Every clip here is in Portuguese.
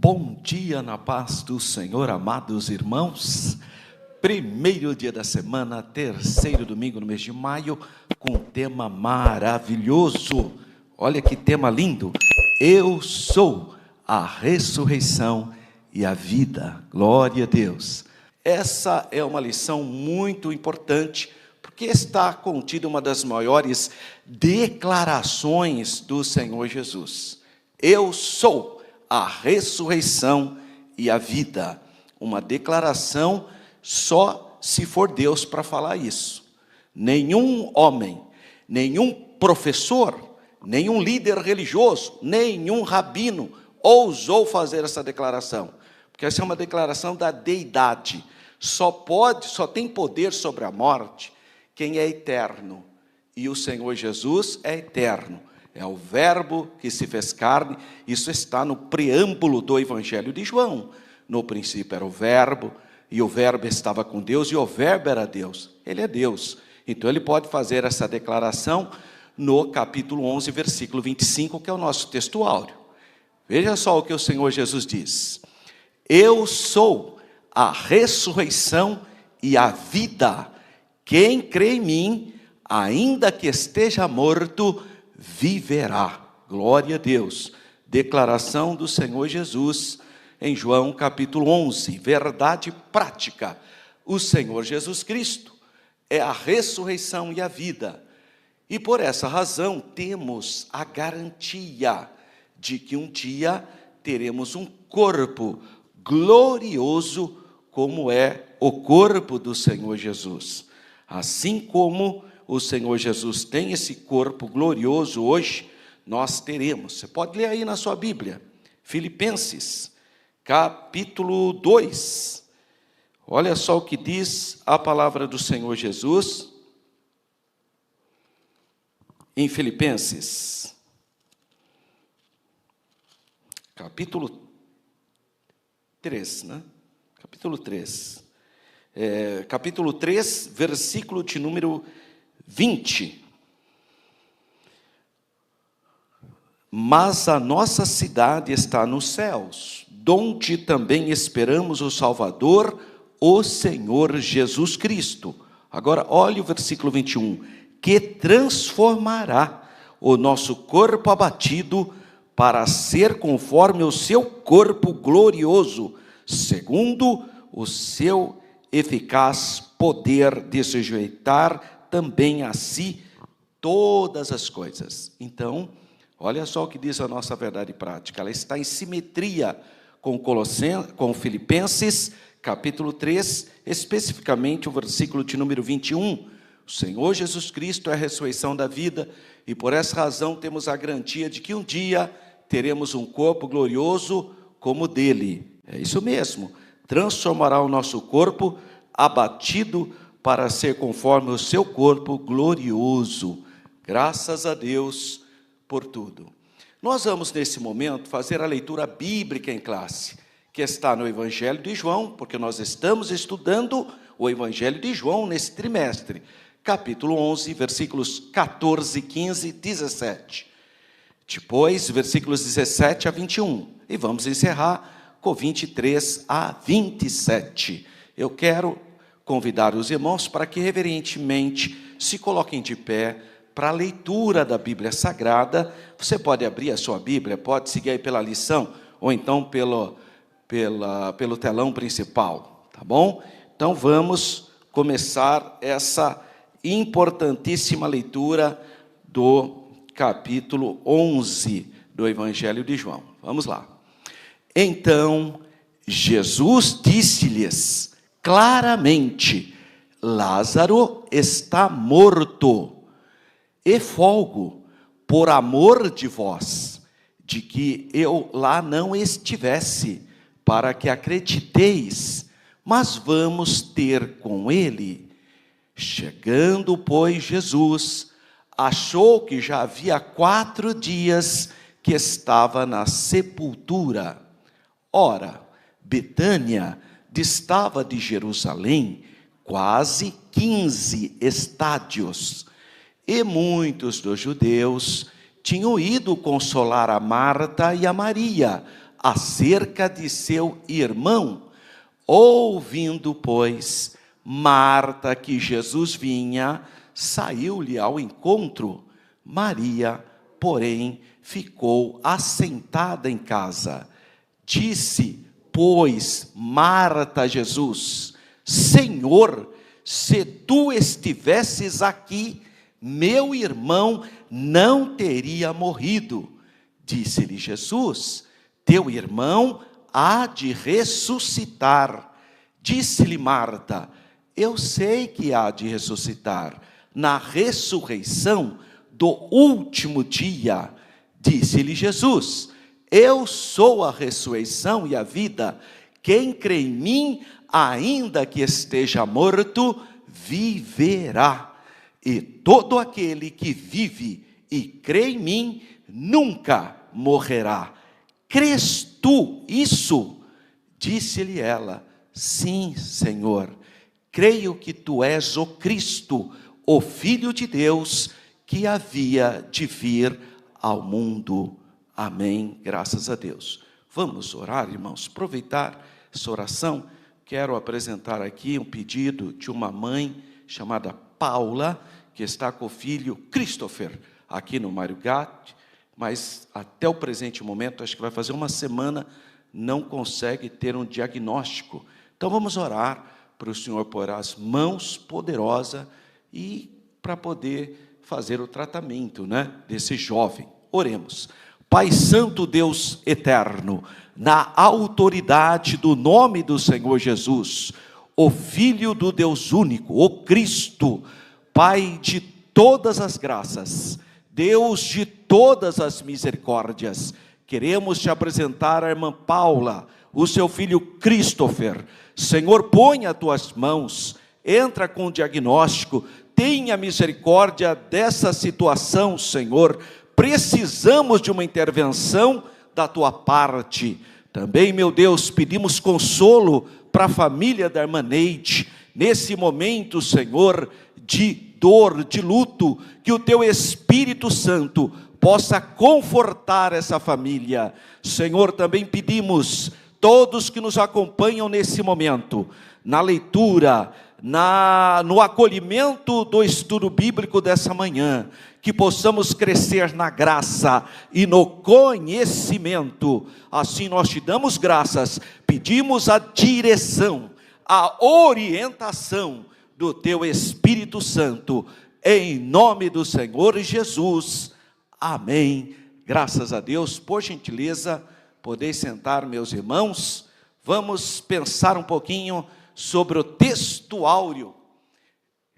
Bom dia na paz do Senhor, amados irmãos. Primeiro dia da semana, terceiro domingo no mês de maio, com um tema maravilhoso. Olha que tema lindo. Eu sou a ressurreição e a vida. Glória a Deus. Essa é uma lição muito importante, porque está contida uma das maiores declarações do Senhor Jesus. Eu sou a ressurreição e a vida. Uma declaração só se for Deus para falar isso. Nenhum homem, nenhum professor, nenhum líder religioso, nenhum rabino ousou fazer essa declaração. Porque essa é uma declaração da deidade. Só tem poder sobre a morte quem é eterno. E o Senhor Jesus é eterno. É o verbo que se fez carne. Isso está no preâmbulo do Evangelho de João. No princípio era o verbo, e o verbo estava com Deus, e o verbo era Deus. Ele é Deus. Então ele pode fazer essa declaração no capítulo 11, versículo 25, que é o nosso texto áureo. Veja só o que o Senhor Jesus diz. Eu sou a ressurreição e a vida. Quem crê em mim, ainda que esteja morto, viverá. Glória a Deus. Declaração do Senhor Jesus em João capítulo 11. Verdade prática. O Senhor Jesus Cristo é a ressurreição e a vida. E por essa razão temos a garantia de que um dia teremos um corpo glorioso como é o corpo do Senhor Jesus. Assim como o Senhor Jesus tem esse corpo glorioso hoje, nós teremos. Você pode ler aí na sua Bíblia, Filipenses, capítulo 2. Olha só o que diz a palavra do Senhor Jesus em Filipenses, capítulo 3, né? Capítulo 3. Capítulo 3, versículo de número 20. Mas a nossa cidade está nos céus, donde também esperamos o Salvador, o Senhor Jesus Cristo. Agora, olha o versículo 21. Que transformará o nosso corpo abatido para ser conforme o seu corpo glorioso, segundo o seu eficaz poder de sujeitar também a si todas as coisas. Então, olha só o que diz a nossa verdade prática. Ela está em simetria com Filipenses, capítulo 3, especificamente o versículo de número 21. O Senhor Jesus Cristo é a ressurreição da vida, e por essa razão temos a garantia de que um dia teremos um corpo glorioso como o dele. É isso mesmo. Transformará o nosso corpo abatido para ser conforme o seu corpo glorioso. Graças a Deus por tudo. Nós vamos, nesse momento, fazer a leitura bíblica em classe, que está no Evangelho de João, porque nós estamos estudando o Evangelho de João nesse trimestre. Capítulo 11, versículos 14, 15 e 17. Depois, versículos 17 a 21. E vamos encerrar com 23 a 27. Eu quero convidar os irmãos para que reverentemente se coloquem de pé para a leitura da Bíblia Sagrada. Você pode abrir a sua Bíblia, pode seguir aí pela lição, ou então pelo telão principal, tá bom? Então vamos começar essa importantíssima leitura do capítulo 11 do Evangelho de João. Vamos lá. Então, Jesus disse-lhes claramente: Lázaro está morto, e folgo por amor de vós, de que eu lá não estivesse, para que acrediteis, mas vamos ter com ele. Chegando, pois, Jesus achou que já havia 4 dias que estava na sepultura. Ora, Betânia distava de Jerusalém quase 15 estádios, e muitos dos judeus tinham ido consolar a Marta e a Maria acerca de seu irmão. Ouvindo, pois, Marta que Jesus vinha, saiu-lhe ao encontro. Maria, porém, ficou assentada em casa. Disse, pois, Marta a Jesus: Senhor, se tu estivesses aqui, meu irmão não teria morrido. Disse-lhe Jesus: teu irmão há de ressuscitar. Disse-lhe Marta: eu sei que há de ressuscitar na ressurreição do último dia. Disse-lhe Jesus: eu sou a ressurreição e a vida. Quem crê em mim, ainda que esteja morto, viverá. E todo aquele que vive e crê em mim, nunca morrerá. Crês tu isso? Disse-lhe ela: sim, Senhor. Creio que tu és o Cristo, o Filho de Deus, que havia de vir ao mundo. Amém. Graças a Deus. Vamos orar, irmãos. Aproveitar essa oração, quero apresentar aqui um pedido de uma mãe chamada Paula, que está com o filho Christopher, aqui no Mário Gatti, mas até o presente momento, acho que vai fazer uma semana, não consegue ter um diagnóstico. Então vamos orar para o Senhor pôr as mãos poderosas e para poder fazer o tratamento, desse jovem. Oremos. Pai Santo, Deus eterno, na autoridade do nome do Senhor Jesus, o Filho do Deus único, o Cristo, Pai de todas as graças, Deus de todas as misericórdias, queremos te apresentar a irmã Paula, o seu filho Christopher. Senhor, põe as tuas mãos, entra com o diagnóstico, tenha misericórdia dessa situação, Senhor. Precisamos de uma intervenção da tua parte. Também, meu Deus, pedimos consolo para a família da irmã Neide, nesse momento, Senhor, de dor, de luto, que o teu Espírito Santo possa confortar essa família. Senhor, também pedimos, todos que nos acompanham nesse momento, na leitura, no acolhimento do estudo bíblico dessa manhã, que possamos crescer na graça e no conhecimento. Assim nós te damos graças, pedimos a direção, a orientação do teu Espírito Santo, em nome do Senhor Jesus. Amém. Graças a Deus. Por gentileza, podeis sentar, meus irmãos. Vamos pensar um pouquinho sobre o texto áureo.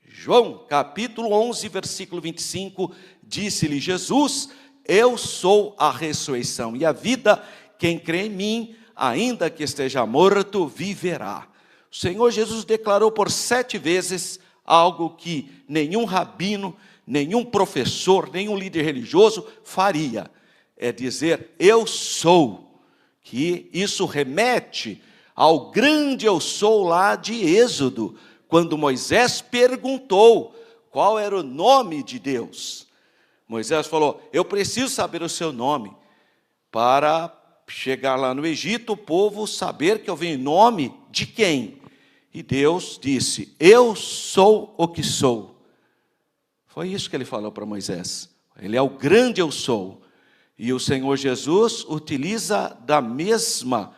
João, capítulo 11, versículo 25, disse-lhe Jesus: eu sou a ressurreição e a vida, quem crê em mim, ainda que esteja morto, viverá. O Senhor Jesus declarou por 7 vezes algo que nenhum rabino, nenhum professor, nenhum líder religioso faria, é dizer, eu sou, que isso remete ao grande eu sou lá de Êxodo, quando Moisés perguntou qual era o nome de Deus. Moisés falou, eu preciso saber o seu nome, para chegar lá no Egito, o povo saber que eu venho em nome de quem? E Deus disse, eu sou o que sou. Foi isso que ele falou para Moisés. Ele é o grande eu sou. E o Senhor Jesus utiliza da mesma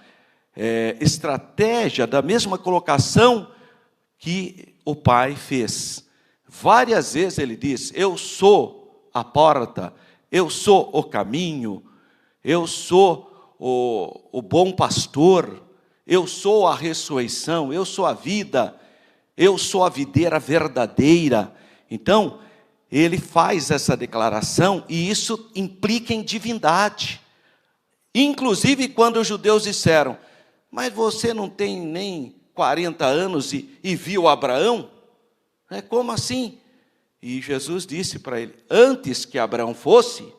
estratégia, da mesma colocação que o Pai fez. Várias vezes ele diz, eu sou a porta, eu sou o caminho, eu sou o bom pastor, eu sou a ressurreição, eu sou a vida, eu sou a videira verdadeira. Então, ele faz essa declaração e isso implica em divindade. Inclusive quando os judeus disseram, mas você não tem nem 40 anos e viu Abraão? Como assim? E Jesus disse para ele, antes que Abraão fosse,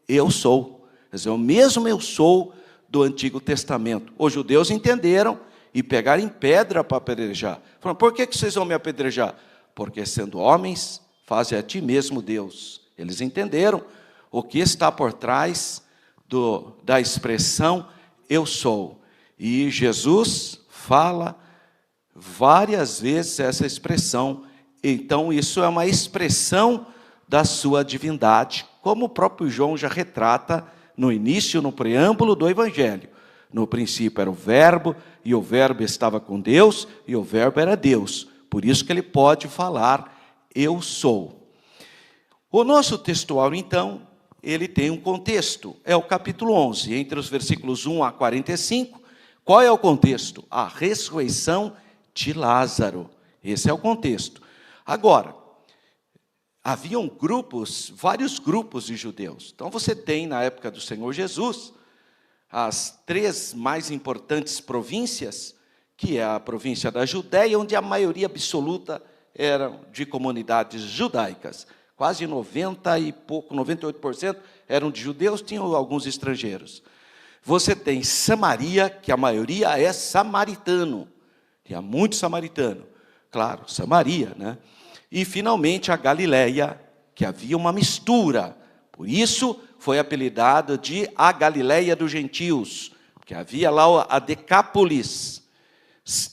eu sou. Quer dizer, o mesmo eu sou do Antigo Testamento. Os judeus entenderam e pegaram em pedra para apedrejar. Falaram, por que vocês vão me apedrejar? Porque sendo homens, fazem a ti mesmo Deus. Eles entenderam o que está por trás da expressão eu sou. E Jesus fala várias vezes essa expressão. Então, isso é uma expressão da sua divindade, como o próprio João já retrata no início, no preâmbulo do Evangelho. No princípio era o Verbo, e o Verbo estava com Deus, e o Verbo era Deus. Por isso que ele pode falar, eu sou. O nosso textual, então, ele tem um contexto. É o capítulo 11, entre os versículos 1 a 45. Qual é o contexto? A ressurreição de Lázaro. Esse é o contexto. Agora, haviam vários grupos de judeus. Então, você tem, na época do Senhor Jesus, as 3 mais importantes províncias, que é a província da Judéia, onde a maioria absoluta era de comunidades judaicas. Quase 98% eram de judeus, tinham alguns estrangeiros. Você tem Samaria, que a maioria é samaritano. Tinha muito samaritano. Claro, Samaria, né? E, finalmente, a Galileia, que havia uma mistura. Por isso, foi apelidada de a Galileia dos gentios, porque havia lá a Decápolis,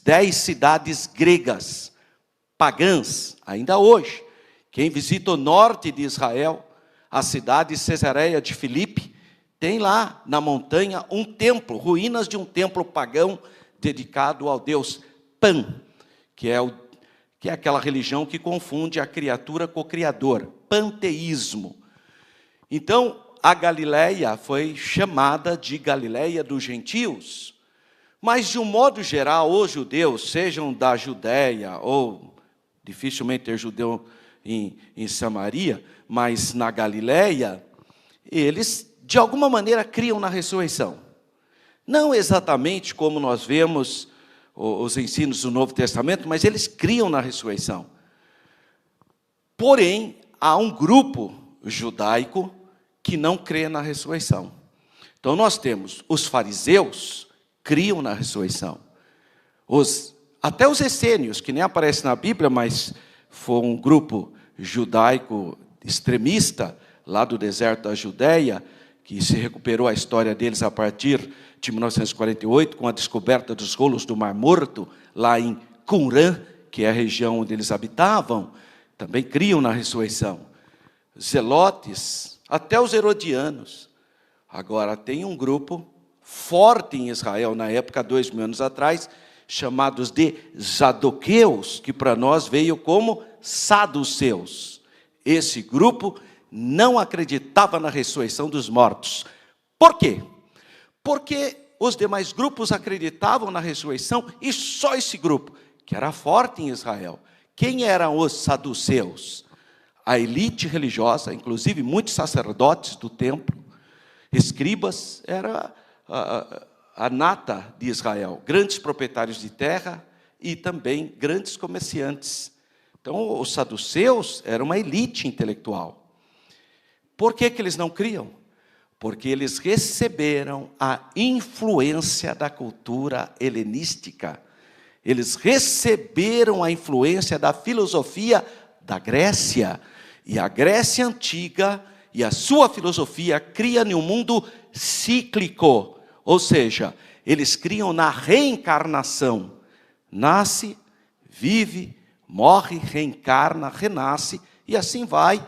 10 cidades gregas, pagãs, ainda hoje. Quem visita o norte de Israel, a cidade de Cesareia de Filipe, tem lá na montanha um templo, ruínas de um templo pagão dedicado ao deus Pan, que é aquela religião que confunde a criatura com o Criador, panteísmo. Então, a Galileia foi chamada de Galileia dos gentios, mas, de um modo geral, os judeus, sejam da Judéia, ou dificilmente ter judeu em Samaria, mas na Galileia, eles, de alguma maneira, criam na ressurreição. Não exatamente como nós vemos os ensinos do Novo Testamento, mas eles criam na ressurreição. Porém, há um grupo judaico que não crê na ressurreição. Então, nós temos os fariseus, criam na ressurreição. Até os essênios, que nem aparece na Bíblia, mas foi um grupo judaico extremista, lá do deserto da Judéia, que se recuperou a história deles a partir de 1948, com a descoberta dos rolos do Mar Morto, lá em Qumran, que é a região onde eles habitavam, também criam na ressurreição. Zelotes, até os herodianos. Agora, tem um grupo forte em Israel, na época, 2000 anos atrás, chamados de Saduqueus, que para nós veio como saduceus. Esse grupo não acreditava na ressurreição dos mortos. Por quê? Porque os demais grupos acreditavam na ressurreição, e só esse grupo, que era forte em Israel. Quem eram os saduceus? A elite religiosa, inclusive muitos sacerdotes do templo, escribas, era a nata de Israel, grandes proprietários de terra e também grandes comerciantes. Então, os saduceus eram uma elite intelectual. Por que eles não criam? Porque eles receberam a influência da cultura helenística. Eles receberam a influência da filosofia da Grécia. E a Grécia antiga e a sua filosofia cria em um mundo cíclico. Ou seja, eles criam na reencarnação. Nasce, vive, morre, reencarna, renasce, e assim vai.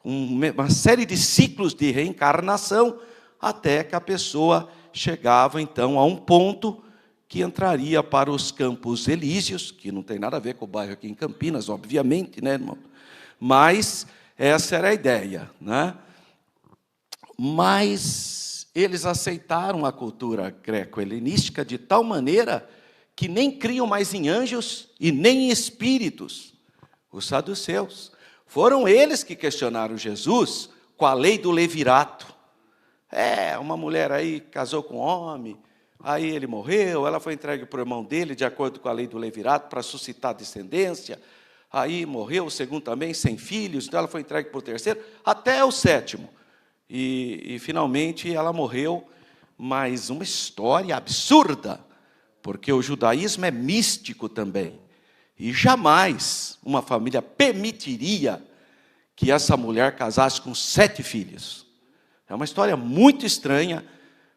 Uma série de ciclos de reencarnação, até que a pessoa chegava, então, a um ponto que entraria para os Campos Elíseos, que não tem nada a ver com o bairro aqui em Campinas, obviamente, né, irmão? Mas essa era a ideia, né? Mas eles aceitaram a cultura greco-helenística de tal maneira que nem criam mais em anjos e nem em espíritos. Os saduceus. Foram eles que questionaram Jesus com a lei do levirato. Uma mulher aí casou com um homem, aí ele morreu, ela foi entregue para o irmão dele, de acordo com a lei do levirato, para suscitar descendência. Aí morreu o segundo também, sem filhos, então ela foi entregue para o terceiro, até o sétimo. E finalmente ela morreu, mas uma história absurda, porque o judaísmo é místico também. E jamais uma família permitiria que essa mulher casasse com 7 filhos. É uma história muito estranha,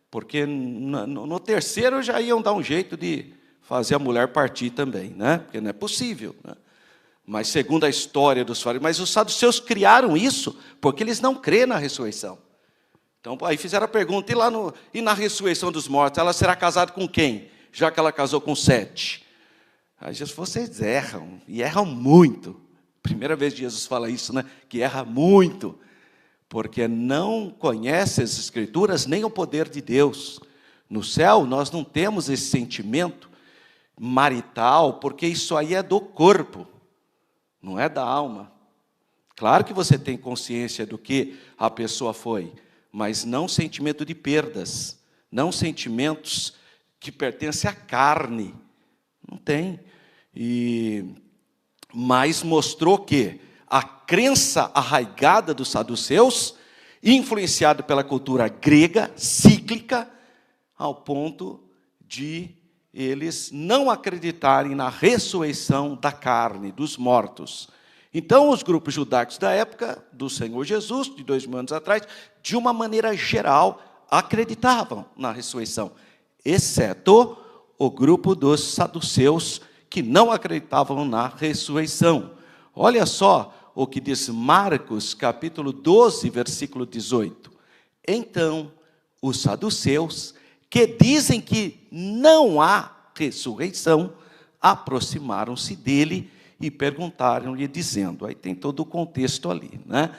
porque no terceiro já iam dar um jeito de fazer a mulher partir também, né? Porque não é possível, né? Mas segundo a história dos fariseus, mas os saduceus criaram isso porque eles não crêem na ressurreição. Então, aí fizeram a pergunta, e na ressurreição dos mortos, ela será casada com quem? Já que ela casou com 7. Aí Jesus, vocês erram, e erram muito. Primeira vez que Jesus fala isso, né? Que erra muito, porque não conhece as Escrituras nem o poder de Deus. No céu, nós não temos esse sentimento marital, porque isso aí é do corpo, não é da alma. Claro que você tem consciência do que a pessoa foi, mas não sentimento de perdas, não sentimentos que pertencem à carne. Não tem. Mas mostrou que a crença arraigada dos saduceus, influenciada pela cultura grega, cíclica, ao ponto de eles não acreditarem na ressurreição da carne, dos mortos. Então, os grupos judaicos da época do Senhor Jesus, de 2000 anos atrás, de uma maneira geral, acreditavam na ressurreição, exceto o grupo dos saduceus, que não acreditavam na ressurreição. Olha só o que diz Marcos, capítulo 12, versículo 18. Então, os saduceus, que dizem que não há ressurreição, aproximaram-se dele e perguntaram-lhe, dizendo, aí tem todo o contexto ali, né?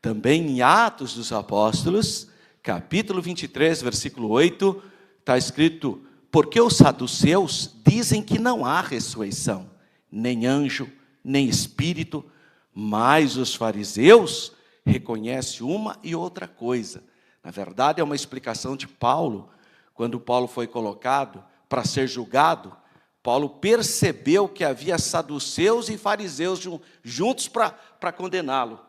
Também em Atos dos Apóstolos, capítulo 23, versículo 8, está escrito, porque os saduceus dizem que não há ressurreição, nem anjo, nem espírito, mas os fariseus reconhecem uma e outra coisa. Na verdade, é uma explicação de Paulo. Quando Paulo foi colocado para ser julgado, Paulo percebeu que havia saduceus e fariseus juntos para condená-lo.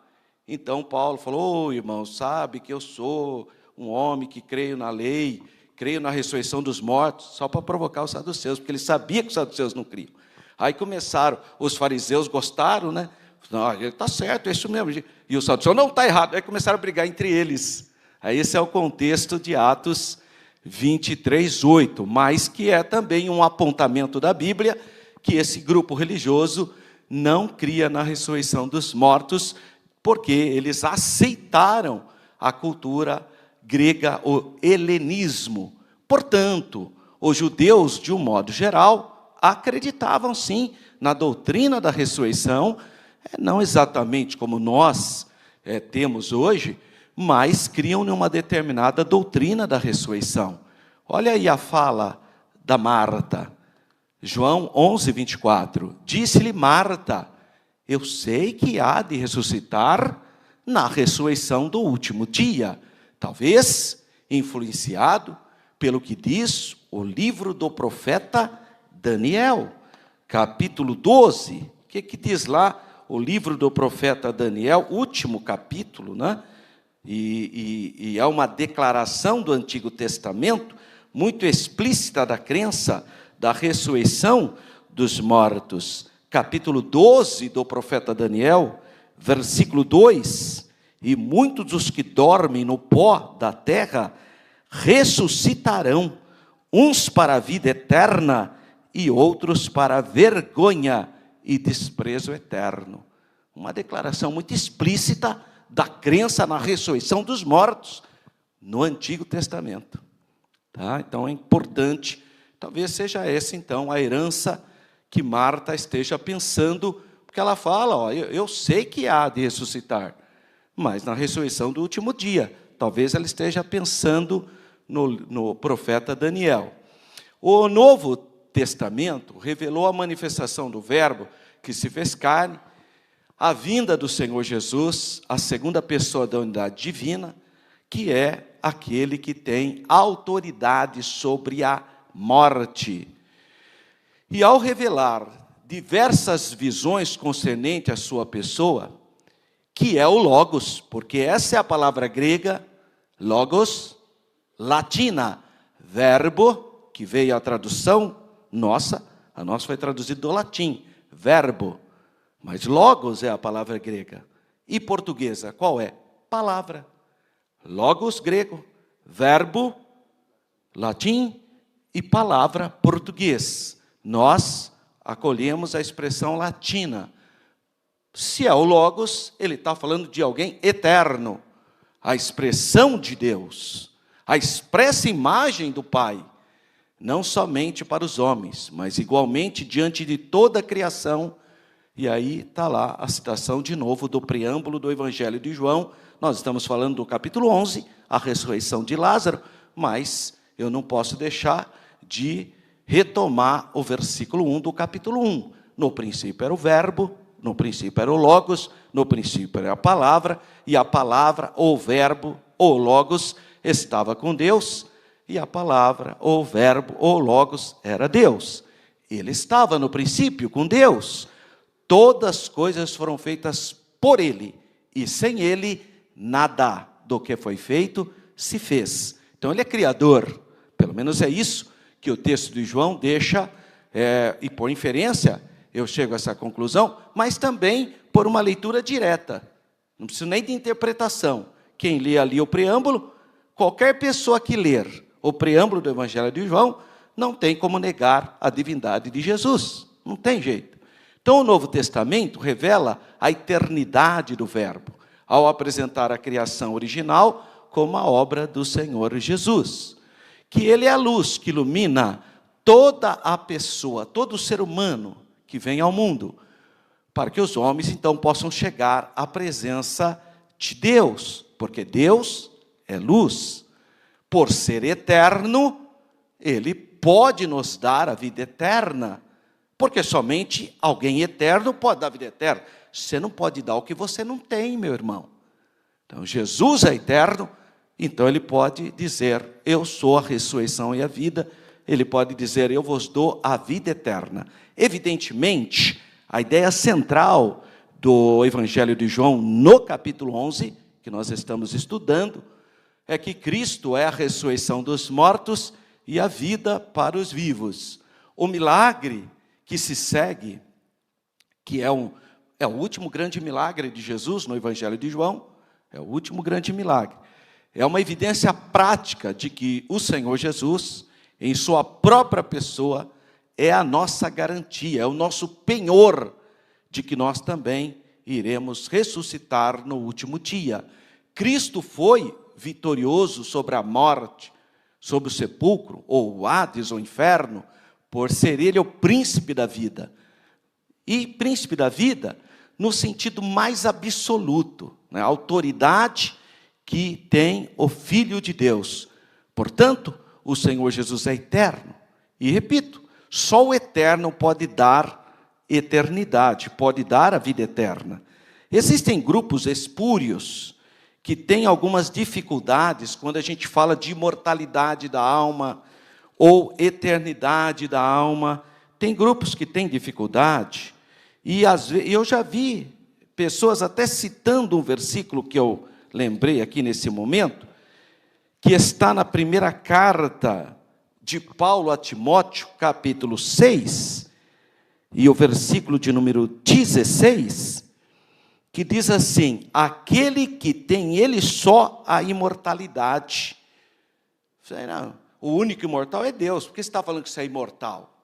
Então Paulo falou, irmão, sabe que eu sou um homem que creio na lei, creio na ressurreição dos mortos, só para provocar os saduceus, porque ele sabia que os saduceus não criam. Aí começaram, os fariseus gostaram, né? Não, ele está certo, é isso mesmo. E os saduceus, não, está errado. Aí começaram a brigar entre eles. Aí esse é o contexto de Atos 23, 8, mas que é também um apontamento da Bíblia, que esse grupo religioso não cria na ressurreição dos mortos, porque eles aceitaram a cultura grega, o helenismo. Portanto, os judeus, de um modo geral, acreditavam sim na doutrina da ressurreição, não exatamente como nós temos hoje, mas criam numa determinada doutrina da ressurreição. Olha aí a fala da Marta, João 11, 24. Disse-lhe Marta, eu sei que há de ressuscitar na ressurreição do último dia, talvez influenciado pelo que diz o livro do profeta Daniel, capítulo 12. O que diz lá o livro do profeta Daniel, último capítulo, né? E é uma declaração do Antigo Testamento muito explícita da crença da ressurreição dos mortos. Capítulo 12 do profeta Daniel, versículo 2, e muitos dos que dormem no pó da terra ressuscitarão, uns para a vida eterna e outros para a vergonha e desprezo eterno. Uma declaração muito explícita da crença na ressurreição dos mortos no Antigo Testamento. Tá? Então é importante, talvez seja essa então a herança que Marta esteja pensando, porque ela fala, ó, eu sei que há de ressuscitar, mas na ressurreição do último dia. Talvez ela esteja pensando no profeta Daniel. O Novo Testamento revelou a manifestação do Verbo que se fez carne, a vinda do Senhor Jesus, a segunda pessoa da unidade divina, que é aquele que tem autoridade sobre a morte. E ao revelar diversas visões concernentes à sua pessoa, que é o Logos, porque essa é a palavra grega, Logos, latina, verbo, que veio a tradução nossa, a nossa foi traduzida do latim, verbo, mas Logos é a palavra grega. E portuguesa, qual é? Palavra. Logos grego, verbo latim, e palavra, português. Nós acolhemos a expressão latina. Se é o Logos, ele está falando de alguém eterno, a expressão de Deus, a expressa imagem do Pai, não somente para os homens, mas igualmente diante de toda a criação. E aí está lá a citação de novo do preâmbulo do Evangelho de João. Nós estamos falando do capítulo 11, a ressurreição de Lázaro, mas eu não posso deixar de retomar o versículo 1 do capítulo 1. No princípio era o verbo, no princípio era o Logos, no princípio era a palavra, e a palavra, ou verbo, ou Logos, estava com Deus, e a palavra, ou verbo, ou Logos, era Deus. Ele estava no princípio com Deus. Todas as coisas foram feitas por Ele, e sem Ele, nada do que foi feito se fez. Então, Ele é Criador, pelo menos é isso que o texto de João deixa, e por inferência, eu chego a essa conclusão, mas também por uma leitura direta. Não preciso nem de interpretação. Quem lê ali o preâmbulo, qualquer pessoa que ler o preâmbulo do Evangelho de João, não tem como negar a divindade de Jesus. Não tem jeito. Então, o Novo Testamento revela a eternidade do Verbo, ao apresentar a criação original como a obra do Senhor Jesus. Que Ele é a luz que ilumina toda a pessoa, todo o ser humano que vem ao mundo, para que os homens, então, possam chegar à presença de Deus, porque Deus é luz. Por ser eterno, Ele pode nos dar a vida eterna, porque somente alguém eterno pode dar a vida eterna. Você não pode dar o que você não tem, meu irmão. Então, Jesus é eterno, então Ele pode dizer, eu sou a ressurreição e a vida. Ele pode dizer, eu vos dou a vida eterna. Evidentemente, a ideia central do Evangelho de João, no capítulo 11, que nós estamos estudando, é que Cristo é a ressurreição dos mortos e a vida para os vivos. O milagre que se segue, que é o último grande milagre de Jesus no Evangelho de João, é o último grande milagre. É uma evidência prática de que o Senhor Jesus, em sua própria pessoa, é a nossa garantia, é o nosso penhor de que nós também iremos ressuscitar no último dia. Cristo foi vitorioso sobre a morte, sobre o sepulcro, ou o Hades, ou o inferno, por ser Ele o príncipe da vida. E príncipe da vida no sentido mais absoluto, né? A autoridade que tem o Filho de Deus. Portanto, o Senhor Jesus é eterno. E repito, só o eterno pode dar eternidade, pode dar a vida eterna. Existem grupos espúrios que têm algumas dificuldades quando a gente fala de imortalidade da alma ou eternidade da alma. Tem grupos que têm dificuldade, e às vezes, eu já vi pessoas até citando um versículo que eu lembrei aqui nesse momento, que está na primeira carta de Paulo a Timóteo, capítulo 6, e o versículo de número 16, que diz assim, aquele que tem ele só a imortalidade. Não, o único imortal é Deus, por que você está falando que isso é imortal?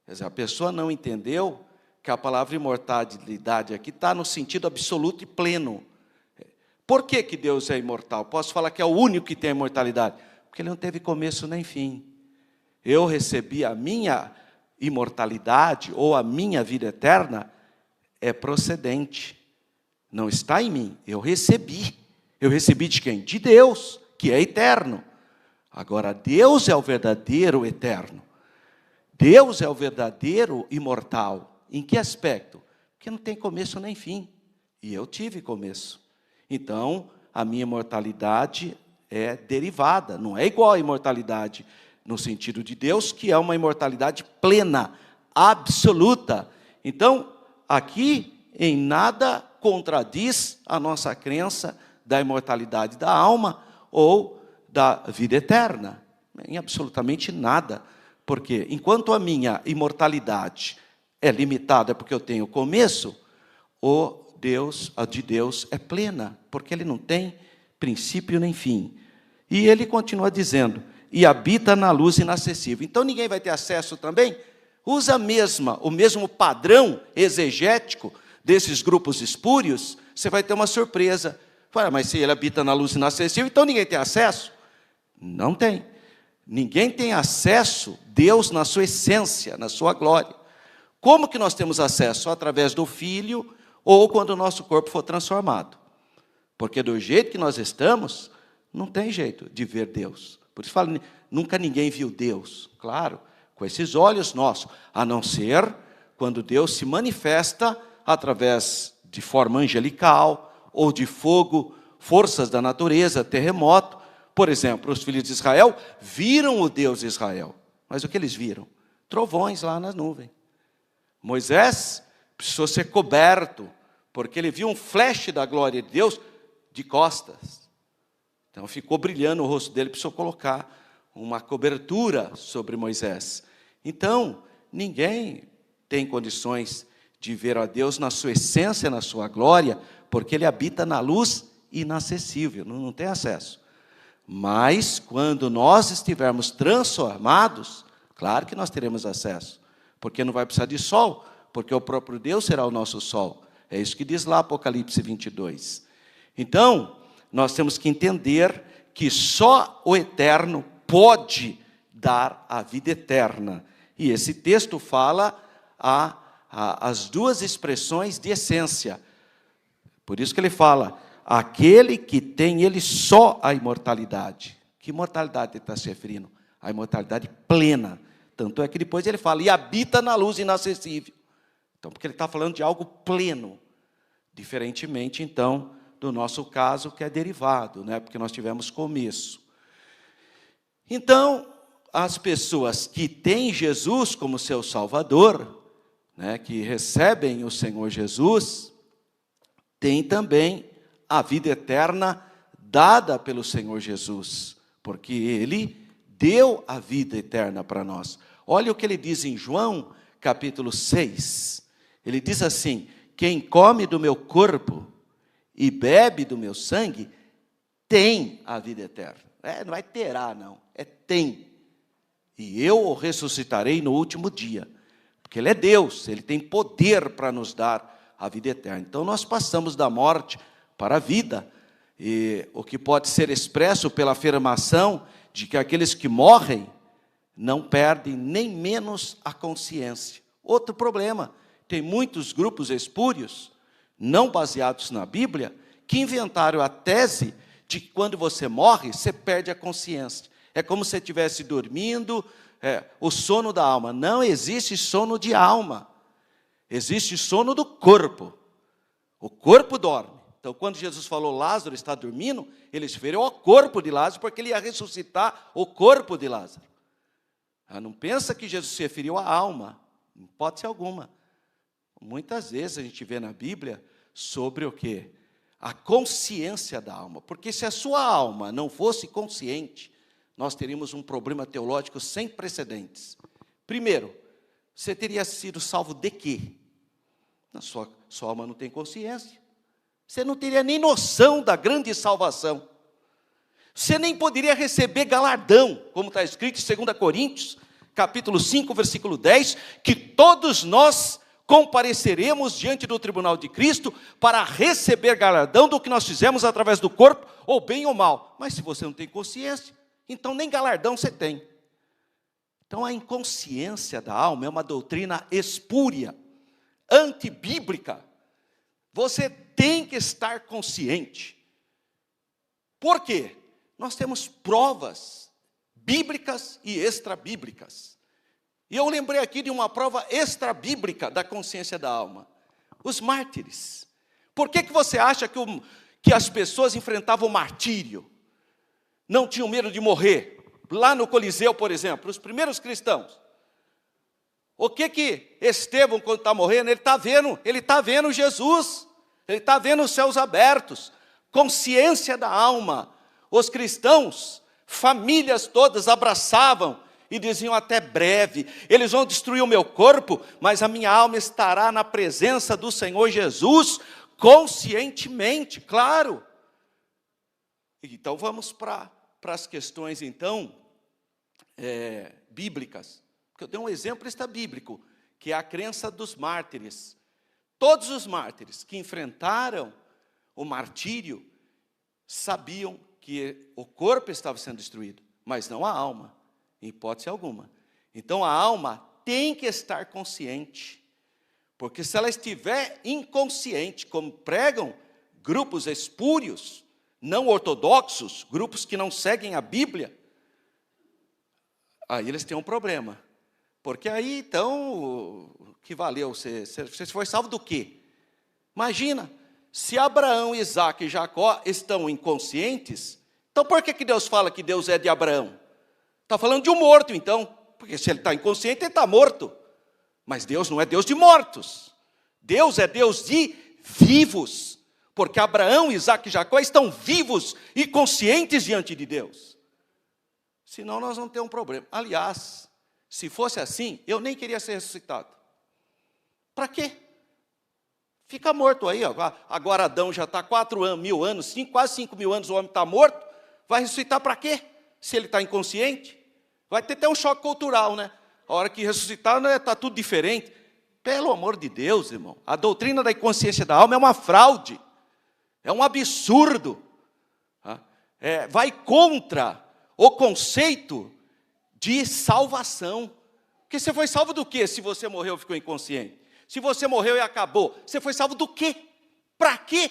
Quer dizer, a pessoa não entendeu que a palavra imortalidade aqui está no sentido absoluto e pleno. Por que que Deus é imortal? Posso falar que é o único que tem a imortalidade? Porque Ele não teve começo nem fim. Eu recebi a minha imortalidade, ou a minha vida eterna, é procedente. Não está em mim, eu recebi. Eu recebi de quem? De Deus, que é eterno. Agora, Deus é o verdadeiro eterno. Deus é o verdadeiro imortal. Em que aspecto? Porque não tem começo nem fim. E eu tive começo. Então, a minha imortalidade é derivada, não é igual à imortalidade no sentido de Deus, que é uma imortalidade plena, absoluta. Então, aqui, em nada contradiz a nossa crença da imortalidade da alma ou da vida eterna. Em absolutamente nada. Porque, enquanto a minha imortalidade é limitada porque eu tenho começo, a de Deus é plena, porque Ele não tem princípio nem fim. E Ele continua dizendo, e habita na luz inacessível. Então ninguém vai ter acesso também? Usa o mesmo padrão exegético desses grupos espúrios, você vai ter uma surpresa. Fala, mas se ele habita na luz inacessível, então ninguém tem acesso? Não tem. Ninguém tem acesso, Deus na sua essência, na sua glória. Como que nós temos acesso? Através do Filho, ou quando o nosso corpo for transformado. Porque do jeito que nós estamos, não tem jeito de ver Deus. Por isso fala, nunca ninguém viu Deus. Claro, com esses olhos nossos, a não ser quando Deus se manifesta através de forma angelical, ou de fogo, forças da natureza, terremoto. Por exemplo, os filhos de Israel viram o Deus de Israel. Mas o que eles viram? Trovões lá na nuvem. Moisés precisou ser coberto, porque ele viu um flash da glória de Deus de costas. Então ficou brilhando o rosto dele, precisou colocar uma cobertura sobre Moisés. Então, ninguém tem condições de ver a Deus na sua essência, na sua glória, porque ele habita na luz inacessível, não tem acesso. Mas, quando nós estivermos transformados, claro que nós teremos acesso, porque não vai precisar de sol, porque o próprio Deus será o nosso sol. É isso que diz lá Apocalipse 22. Então, nós temos que entender que só o eterno pode dar a vida eterna. E esse texto fala as duas expressões de essência. Por isso que ele fala, aquele que tem ele só a imortalidade. Que imortalidade ele está se referindo? A imortalidade plena. Tanto é que depois ele fala, e habita na luz inacessível. Então, porque ele está falando de algo pleno. Diferentemente, então, do nosso caso, que é derivado, né? Porque nós tivemos começo. Então, as pessoas que têm Jesus como seu Salvador, né, que recebem o Senhor Jesus, têm também a vida eterna dada pelo Senhor Jesus, porque Ele deu a vida eterna para nós. Olha o que ele diz em João, capítulo 6. Ele diz assim, quem come do meu corpo e bebe do meu sangue, tem a vida eterna. Não vai terá, não. É tem. E eu o ressuscitarei no último dia. Porque Ele é Deus, Ele tem poder para nos dar a vida eterna. Então, nós passamos da morte para a vida. E o que pode ser expresso pela afirmação de que aqueles que morrem não perdem nem menos a consciência. Outro problema, tem muitos grupos espúrios, não baseados na Bíblia, que inventaram a tese de que quando você morre, você perde a consciência. É como se você estivesse dormindo, o sono da alma. Não existe sono de alma. Existe sono do corpo. O corpo dorme. Então, quando Jesus falou, Lázaro está dormindo, ele se referiu ao corpo de Lázaro, porque ele ia ressuscitar o corpo de Lázaro. Não pensa que Jesus se referiu à alma, em hipótese alguma. Muitas vezes a gente vê na Bíblia sobre o quê? A consciência da alma. Porque se a sua alma não fosse consciente, nós teríamos um problema teológico sem precedentes. Primeiro, você teria sido salvo de quê? Sua alma não tem consciência. Você não teria nem noção da grande salvação. Você nem poderia receber galardão, como está escrito em 2 Coríntios, capítulo 5, versículo 10, que todos nós compareceremos diante do tribunal de Cristo para receber galardão do que nós fizemos através do corpo, ou bem ou mal. Mas se você não tem consciência, então nem galardão você tem. Então a inconsciência da alma é uma doutrina espúria, antibíblica. Você tem que estar consciente. Por quê? Nós temos provas bíblicas e extrabíblicas. E eu lembrei aqui de uma prova extrabíblica da consciência da alma. Os mártires. Por que você acha que as pessoas enfrentavam o martírio? Não tinham medo de morrer? Lá no Coliseu, por exemplo, os primeiros cristãos. O que Estevão, quando está morrendo, ele está vendo Jesus. Ele está vendo os céus abertos. Consciência da alma. Os cristãos, famílias todas abraçavam e diziam até breve, eles vão destruir o meu corpo, mas a minha alma estará na presença do Senhor Jesus, conscientemente, claro. Então vamos para as questões então bíblicas. Porque eu dei um exemplo bíblico, que é a crença dos mártires. Todos os mártires que enfrentaram o martírio sabiam que o corpo estava sendo destruído, mas não a alma, em hipótese alguma. Então a alma tem que estar consciente, porque se ela estiver inconsciente, como pregam grupos espúrios, não ortodoxos, grupos que não seguem a Bíblia, aí eles têm um problema. Porque aí, então, o que valeu? Você foi salvo do quê? Imagina, se Abraão, Isaac e Jacó estão inconscientes, então por que Deus fala que Deus é de Abraão? Está falando de um morto, então. Porque se ele está inconsciente, ele está morto. Mas Deus não é Deus de mortos. Deus é Deus de vivos. Porque Abraão, Isaac e Jacó estão vivos e conscientes diante de Deus. Senão nós vamos ter um problema. Aliás, se fosse assim, eu nem queria ser ressuscitado. Para quê? Fica morto aí. Ó. Agora Adão já está 4.000 anos, quase 5.000 anos, o homem está morto. Vai ressuscitar para quê? Se ele está inconsciente? Vai ter até um choque cultural, né? A hora que ressuscitar, está tudo diferente. Pelo amor de Deus, irmão. A doutrina da inconsciência da alma é uma fraude. É um absurdo. Vai contra o conceito de salvação. Porque você foi salvo do quê se você morreu e ficou inconsciente? Se você morreu e acabou, você foi salvo do quê? Para quê?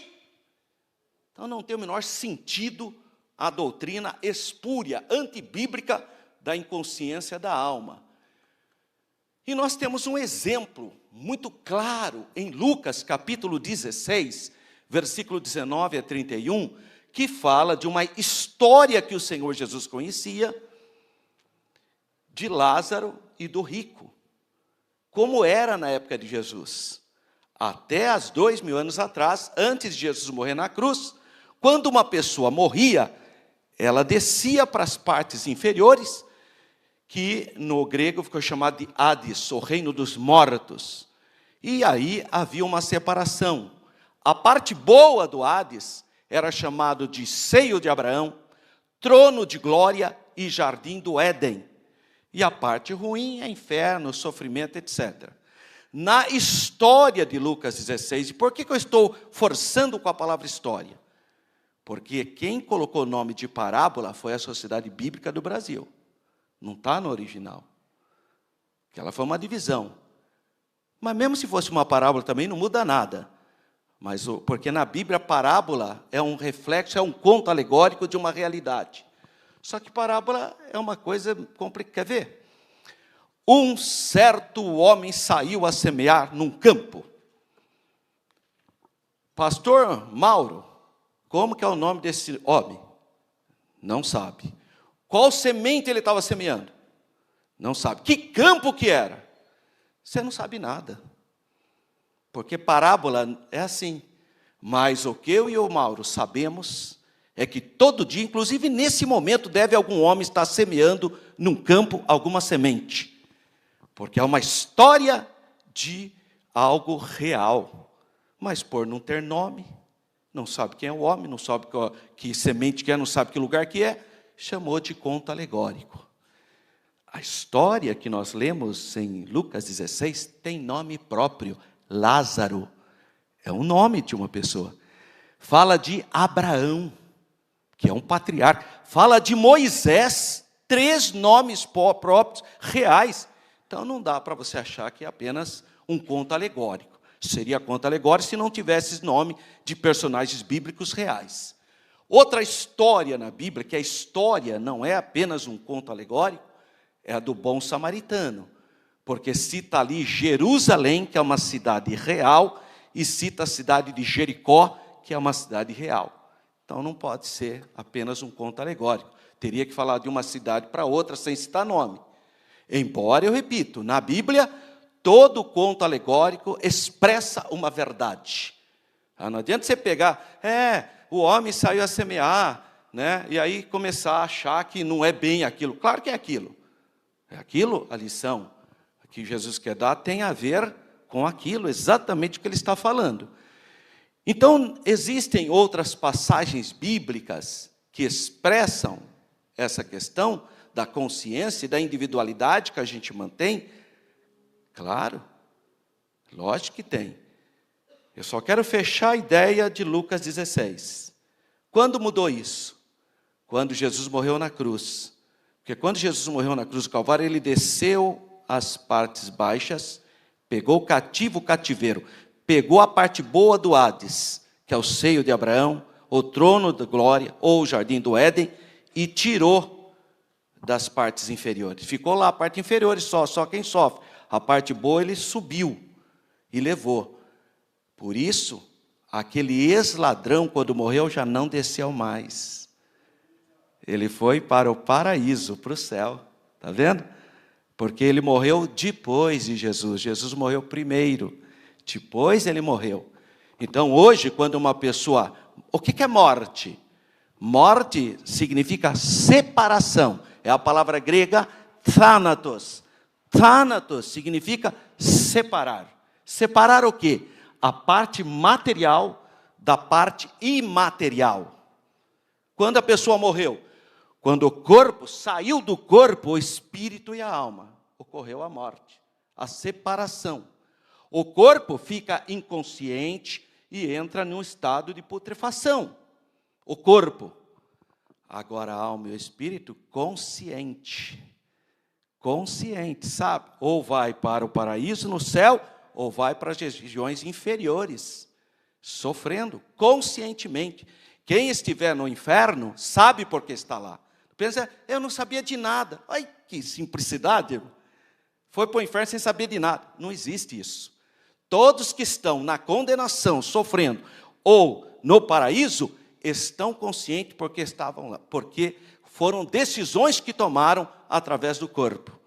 Então não tem o menor sentido a doutrina espúria, antibíblica da inconsciência da alma. E nós temos um exemplo muito claro em Lucas capítulo 16, versículo 19 a 31, que fala de uma história que o Senhor Jesus conhecia, de Lázaro e do rico. Como era na época de Jesus. Até há 2.000 anos atrás, antes de Jesus morrer na cruz, quando uma pessoa morria, ela descia para as partes inferiores, que no grego ficou chamado de Hades, o reino dos mortos. E aí havia uma separação. A parte boa do Hades era chamado de seio de Abraão, trono de glória e jardim do Éden. E a parte ruim é inferno, sofrimento, etc. Na história de Lucas 16, e por que eu estou forçando com a palavra história? Porque quem colocou o nome de parábola foi a Sociedade Bíblica do Brasil. Não está no original. Que ela foi uma divisão. Mas mesmo se fosse uma parábola também não muda nada. Porque na Bíblia a parábola é um reflexo, é um conto alegórico de uma realidade. Só que parábola é uma coisa complicada. Quer ver? Um certo homem saiu a semear num campo. Pastor Mauro, como que é o nome desse homem? Não sabe. Qual semente ele estava semeando? Não sabe. Que campo que era? Você não sabe nada. Porque parábola é assim. Mas o que eu e o Mauro sabemos é que todo dia, inclusive nesse momento, deve algum homem estar semeando num campo alguma semente. Porque é uma história de algo real. Mas por não ter nome, não sabe quem é o homem, não sabe que semente que é, não sabe que lugar que é, chamou de conto alegórico. A história que nós lemos em Lucas 16 tem nome próprio, Lázaro. É o nome de uma pessoa. Fala de Abraão, que é um patriarca. Fala de Moisés, 3 nomes próprios, reais. Então não dá para você achar que é apenas um conto alegórico. Seria conto alegórico se não tivesse nome de personagens bíblicos reais. Outra história na Bíblia, que a história não é apenas um conto alegórico, é a do bom samaritano. Porque cita ali Jerusalém, que é uma cidade real, e cita a cidade de Jericó, que é uma cidade real. Então não pode ser apenas um conto alegórico. Teria que falar de uma cidade para outra sem citar nome. Embora, eu repito, na Bíblia, todo conto alegórico expressa uma verdade. Não adianta você pegar, o homem saiu a semear, né? E aí começar a achar que não é bem aquilo. Claro que é aquilo. É aquilo, a lição que Jesus quer dar tem a ver com aquilo, exatamente o que ele está falando. Então, existem outras passagens bíblicas que expressam essa questão da consciência e da individualidade que a gente mantém? Claro, lógico que tem. Eu só quero fechar a ideia de Lucas 16. Quando mudou isso? Quando Jesus morreu na cruz. Porque quando Jesus morreu na cruz do Calvário, ele desceu as partes baixas, pegou o cativo, o cativeiro, pegou a parte boa do Hades, que é o seio de Abraão, o trono da glória, ou o jardim do Éden, e tirou das partes inferiores. Ficou lá a parte inferior só quem sofre. A parte boa ele subiu e levou. Por isso, aquele ex-ladrão, quando morreu, já não desceu mais. Ele foi para o paraíso, para o céu. Está vendo? Porque ele morreu depois de Jesus. Jesus morreu primeiro. Depois ele morreu. Então, hoje, quando uma pessoa... O que é morte? Morte significa separação. É a palavra grega thanatos. Thanatos significa separar. Separar o quê? A parte material da parte imaterial. Quando a pessoa morreu? Quando o corpo saiu do corpo, o espírito e a alma. Ocorreu a morte, a separação. O corpo fica inconsciente e entra num estado de putrefação. O corpo. Agora a alma e o espírito consciente. Consciente, sabe? Ou vai para o paraíso no céu, ou vai para as regiões inferiores, sofrendo conscientemente. Quem estiver no inferno sabe por que está lá. Pensa, eu não sabia de nada. Ai, que simplicidade. Foi para o inferno sem saber de nada. Não existe isso. Todos que estão na condenação, sofrendo, ou no paraíso, estão conscientes porque estavam lá. Porque foram decisões que tomaram através do corpo.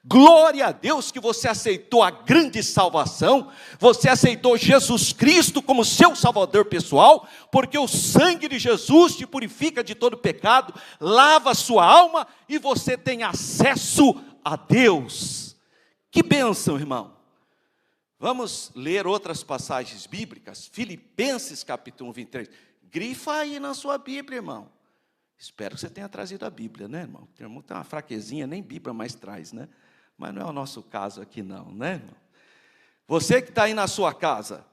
Glória a Deus que você aceitou a grande salvação, você aceitou Jesus Cristo como seu salvador pessoal, porque o sangue de Jesus te purifica de todo pecado, lava a sua alma e você tem acesso a Deus. Que bênção, irmão. Vamos ler outras passagens bíblicas, Filipenses capítulo 23. Grifa aí na sua Bíblia, irmão. Espero que você tenha trazido a Bíblia, né, irmão? O irmão tem uma fraquezinha, nem Bíblia mais traz, né? Mas não é o nosso caso aqui não, né, irmão? Você que está aí na sua casa,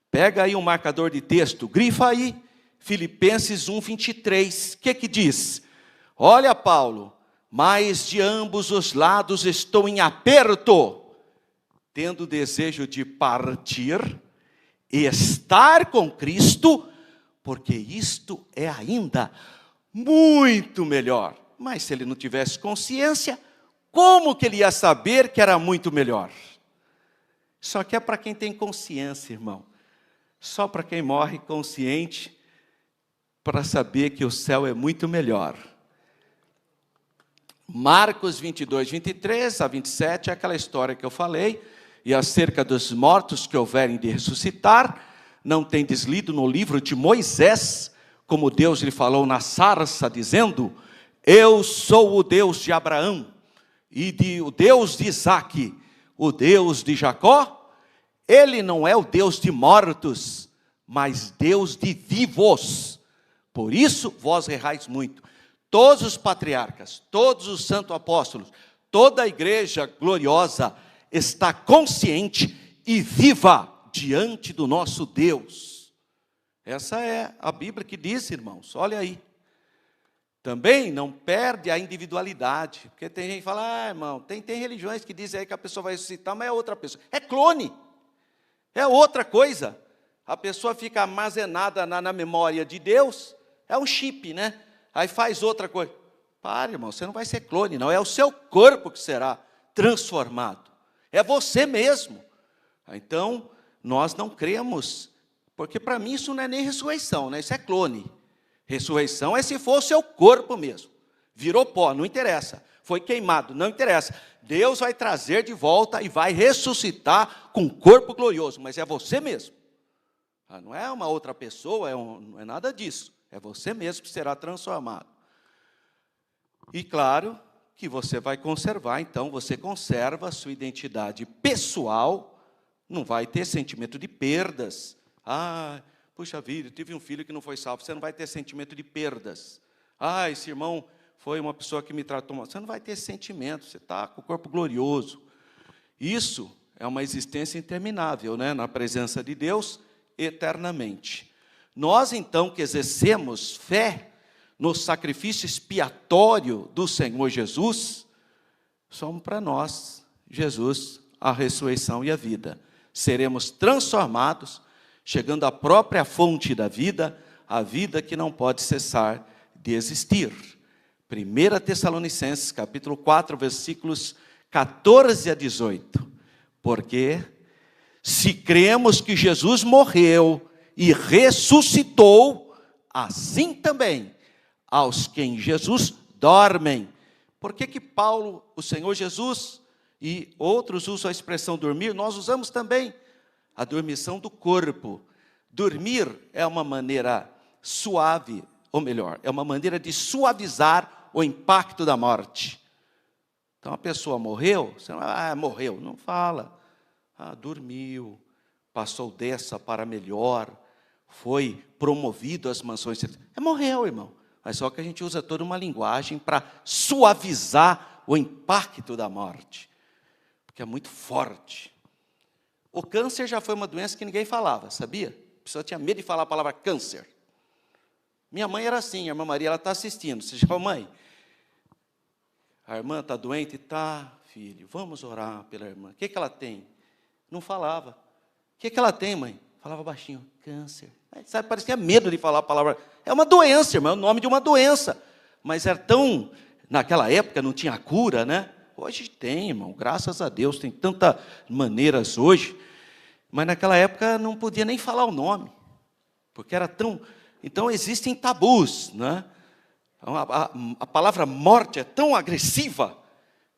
pega aí um marcador de texto, grifa aí, Filipenses 1:23. O que diz? Olha, Paulo, mas de ambos os lados estou em aperto, tendo desejo de partir e estar com Cristo, porque isto é ainda muito melhor. Mas se ele não tivesse consciência, como que ele ia saber que era muito melhor? Só que é para quem tem consciência, irmão. Só para quem morre consciente, para saber que o céu é muito melhor. Marcos 22:23-27, é aquela história que eu falei, e acerca dos mortos que houverem de ressuscitar, não tendes lido no livro de Moisés, como Deus lhe falou na sarça, dizendo, eu sou o Deus de Abraão, e o Deus de Isaque, o Deus de Jacó. Ele não é o Deus de mortos, mas Deus de vivos. Por isso vós errais muito. Todos os patriarcas, todos os santos apóstolos, toda a igreja gloriosa está consciente e viva diante do nosso Deus. Essa é a Bíblia que diz, irmãos, olha aí. Também não perde a individualidade, porque tem gente que fala, irmão, tem religiões que dizem aí que a pessoa vai ressuscitar, mas é outra pessoa. É clone, é outra coisa. A pessoa fica armazenada na memória de Deus, é um chip, né? Aí faz outra coisa. Para, irmão, você não vai ser clone, não. É o seu corpo que será transformado. É você mesmo. Então, nós não cremos, porque para mim isso não é nem ressurreição, né? Isso é clone. Ressurreição é se for o seu corpo mesmo. Virou pó, não interessa. Foi queimado, não interessa. Deus vai trazer de volta e vai ressuscitar com um corpo glorioso, mas é você mesmo. Não é uma outra pessoa, não é nada disso. É você mesmo que será transformado. E claro que você vai conservar, então você conserva a sua identidade pessoal, não vai ter sentimento de perdas. Puxa vida, eu tive um filho que não foi salvo. Você não vai ter sentimento de perdas. Esse irmão foi uma pessoa que me tratou mal. Você não vai ter sentimento, você está com o corpo glorioso. Isso é uma existência interminável, né? Na presença de Deus, eternamente. Nós, então, que exercemos fé no sacrifício expiatório do Senhor Jesus, somos para nós, Jesus, a ressurreição e a vida. Seremos transformados, chegando à própria fonte da vida, a vida que não pode cessar de existir. 1 Tessalonicenses, capítulo 4, versículos 14 a 18. Porque se cremos que Jesus morreu e ressuscitou, assim também aos que em Jesus dormem. Por que Paulo, o Senhor Jesus e outros usam a expressão dormir? Nós usamos também a dormição do corpo. Dormir é uma maneira suave, ou melhor, é uma maneira de suavizar o impacto da morte. Então a pessoa morreu, você não morreu, não fala. Dormiu, passou dessa para melhor, foi promovido às mansões. Morreu, irmão. Mas só que a gente usa toda uma linguagem para suavizar o impacto da morte, porque é muito forte. O câncer já foi uma doença que ninguém falava, sabia? A pessoa tinha medo de falar a palavra câncer. Minha mãe era assim, a irmã Maria, ela está assistindo. Você já, mãe, a irmã está doente? Tá, filho, vamos orar pela irmã. O que ela tem? Não falava. O que ela tem, mãe? Falava baixinho, câncer. Sabe, parecia medo de falar a palavra. É uma doença, irmão, é o nome de uma doença. Mas era tão, naquela época não tinha cura, né? Hoje tem, irmão, graças a Deus, tem tantas maneiras hoje. Mas naquela época não podia nem falar o nome, porque era tão... Então existem tabus, né? A palavra morte é tão agressiva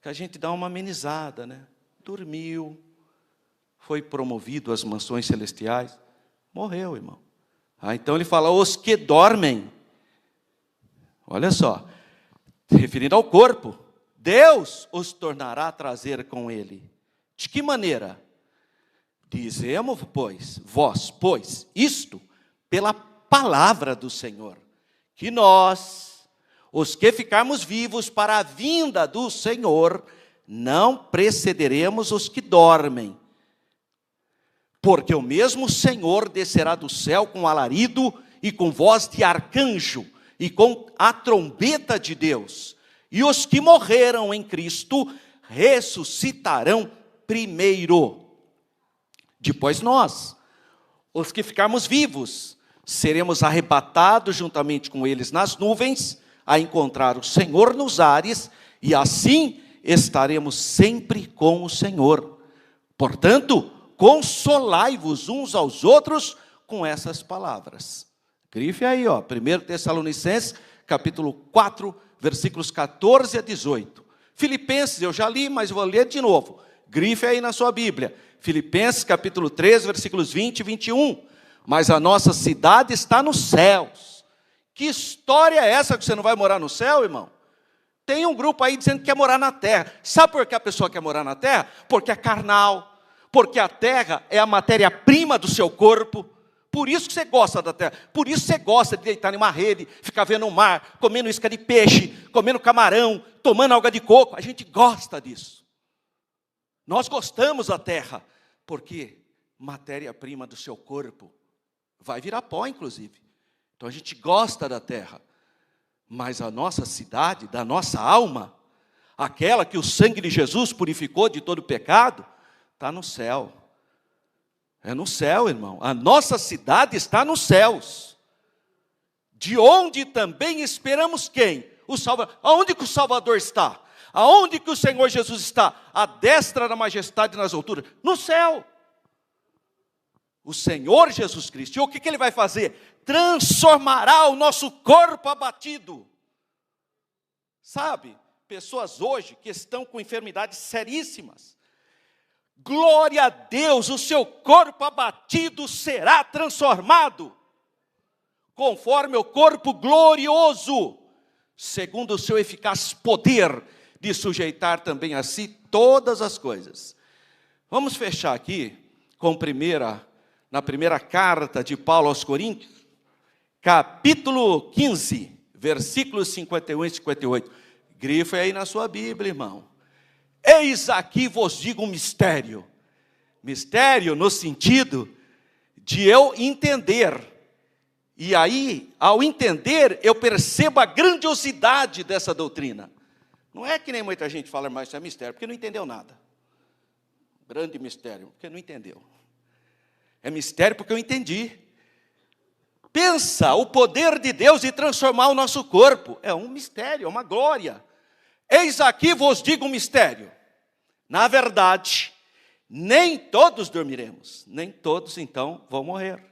que a gente dá uma amenizada, né? Dormiu, foi promovido às mansões celestiais, morreu, irmão. Então ele fala, os que dormem. Olha só, referindo ao corpo, Deus os tornará a trazer com ele. De que maneira? Dizemos, pois, isto, pela palavra do Senhor, que nós, os que ficarmos vivos para a vinda do Senhor, não precederemos os que dormem. Porque o mesmo Senhor descerá do céu com alarido e com voz de arcanjo e com a trombeta de Deus. E os que morreram em Cristo ressuscitarão primeiro. Depois nós, os que ficarmos vivos, seremos arrebatados juntamente com eles nas nuvens, a encontrar o Senhor nos ares, e assim estaremos sempre com o Senhor. Portanto, consolai-vos uns aos outros com essas palavras. Grife aí, 1 Tessalonicenses, capítulo 4, versículos 14 a 18. Filipenses, eu já li, mas vou ler de novo. Grife aí na sua Bíblia. Filipenses, capítulo 3, versículos 20 e 21. Mas a nossa cidade está nos céus. Que história é essa que você não vai morar no céu, irmão? Tem um grupo aí dizendo que quer morar na terra. Sabe por que a pessoa quer morar na terra? Porque é carnal. Porque a terra é a matéria-prima do seu corpo. Por isso que você gosta da terra. Por isso você gosta de deitar em uma rede, ficar vendo o mar, comendo isca de peixe, comendo camarão, tomando água de coco. A gente gosta disso. Nós gostamos da terra, porque matéria-prima do seu corpo vai virar pó, inclusive. Então a gente gosta da terra. Mas a nossa cidade, da nossa alma, aquela que o sangue de Jesus purificou de todo pecado, está no céu. É no céu, irmão. A nossa cidade está nos céus. De onde também esperamos quem? O Salvador. Aonde que o Salvador está? Aonde que o Senhor Jesus está? À destra da majestade nas alturas? No céu. O Senhor Jesus Cristo. E o que ele vai fazer? Transformará o nosso corpo abatido. Sabe? Pessoas hoje que estão com enfermidades seríssimas. Glória a Deus, o seu corpo abatido será transformado, conforme o corpo glorioso, segundo o seu eficaz poder, de sujeitar também a si todas as coisas. Vamos fechar aqui com na primeira carta de Paulo aos Coríntios, capítulo 15, versículos 51 e 58. Grife aí na sua Bíblia, irmão. Eis aqui vos digo um mistério. Mistério no sentido de eu entender. E aí, ao entender, eu percebo a grandiosidade dessa doutrina. Não é que nem muita gente fala, mas isso é mistério, porque não entendeu nada. Grande mistério, porque não entendeu. É mistério porque eu entendi. Pensa, o poder de Deus de transformar o nosso corpo. É um mistério, é uma glória. Eis aqui vos digo um mistério. Na verdade, nem todos dormiremos. Nem todos, então, vão morrer.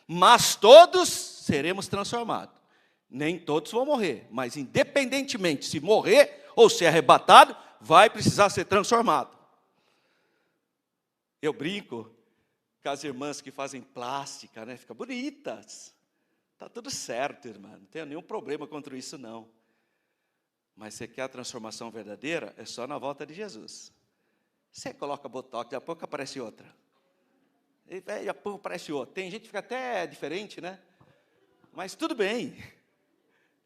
Mas todos seremos transformados. Nem todos vão morrer. Mas independentemente se morrer ou ser arrebatado, vai precisar ser transformado. Eu brinco com as irmãs que fazem plástica, né? Fica bonitas. Está tudo certo, irmã. Não tenho nenhum problema contra isso, não. Mas você quer a transformação verdadeira? É só na volta de Jesus. Você coloca botox, daqui a pouco aparece outra. E daqui a pouco aparece outra. Tem gente que fica até diferente, né? Mas tudo bem.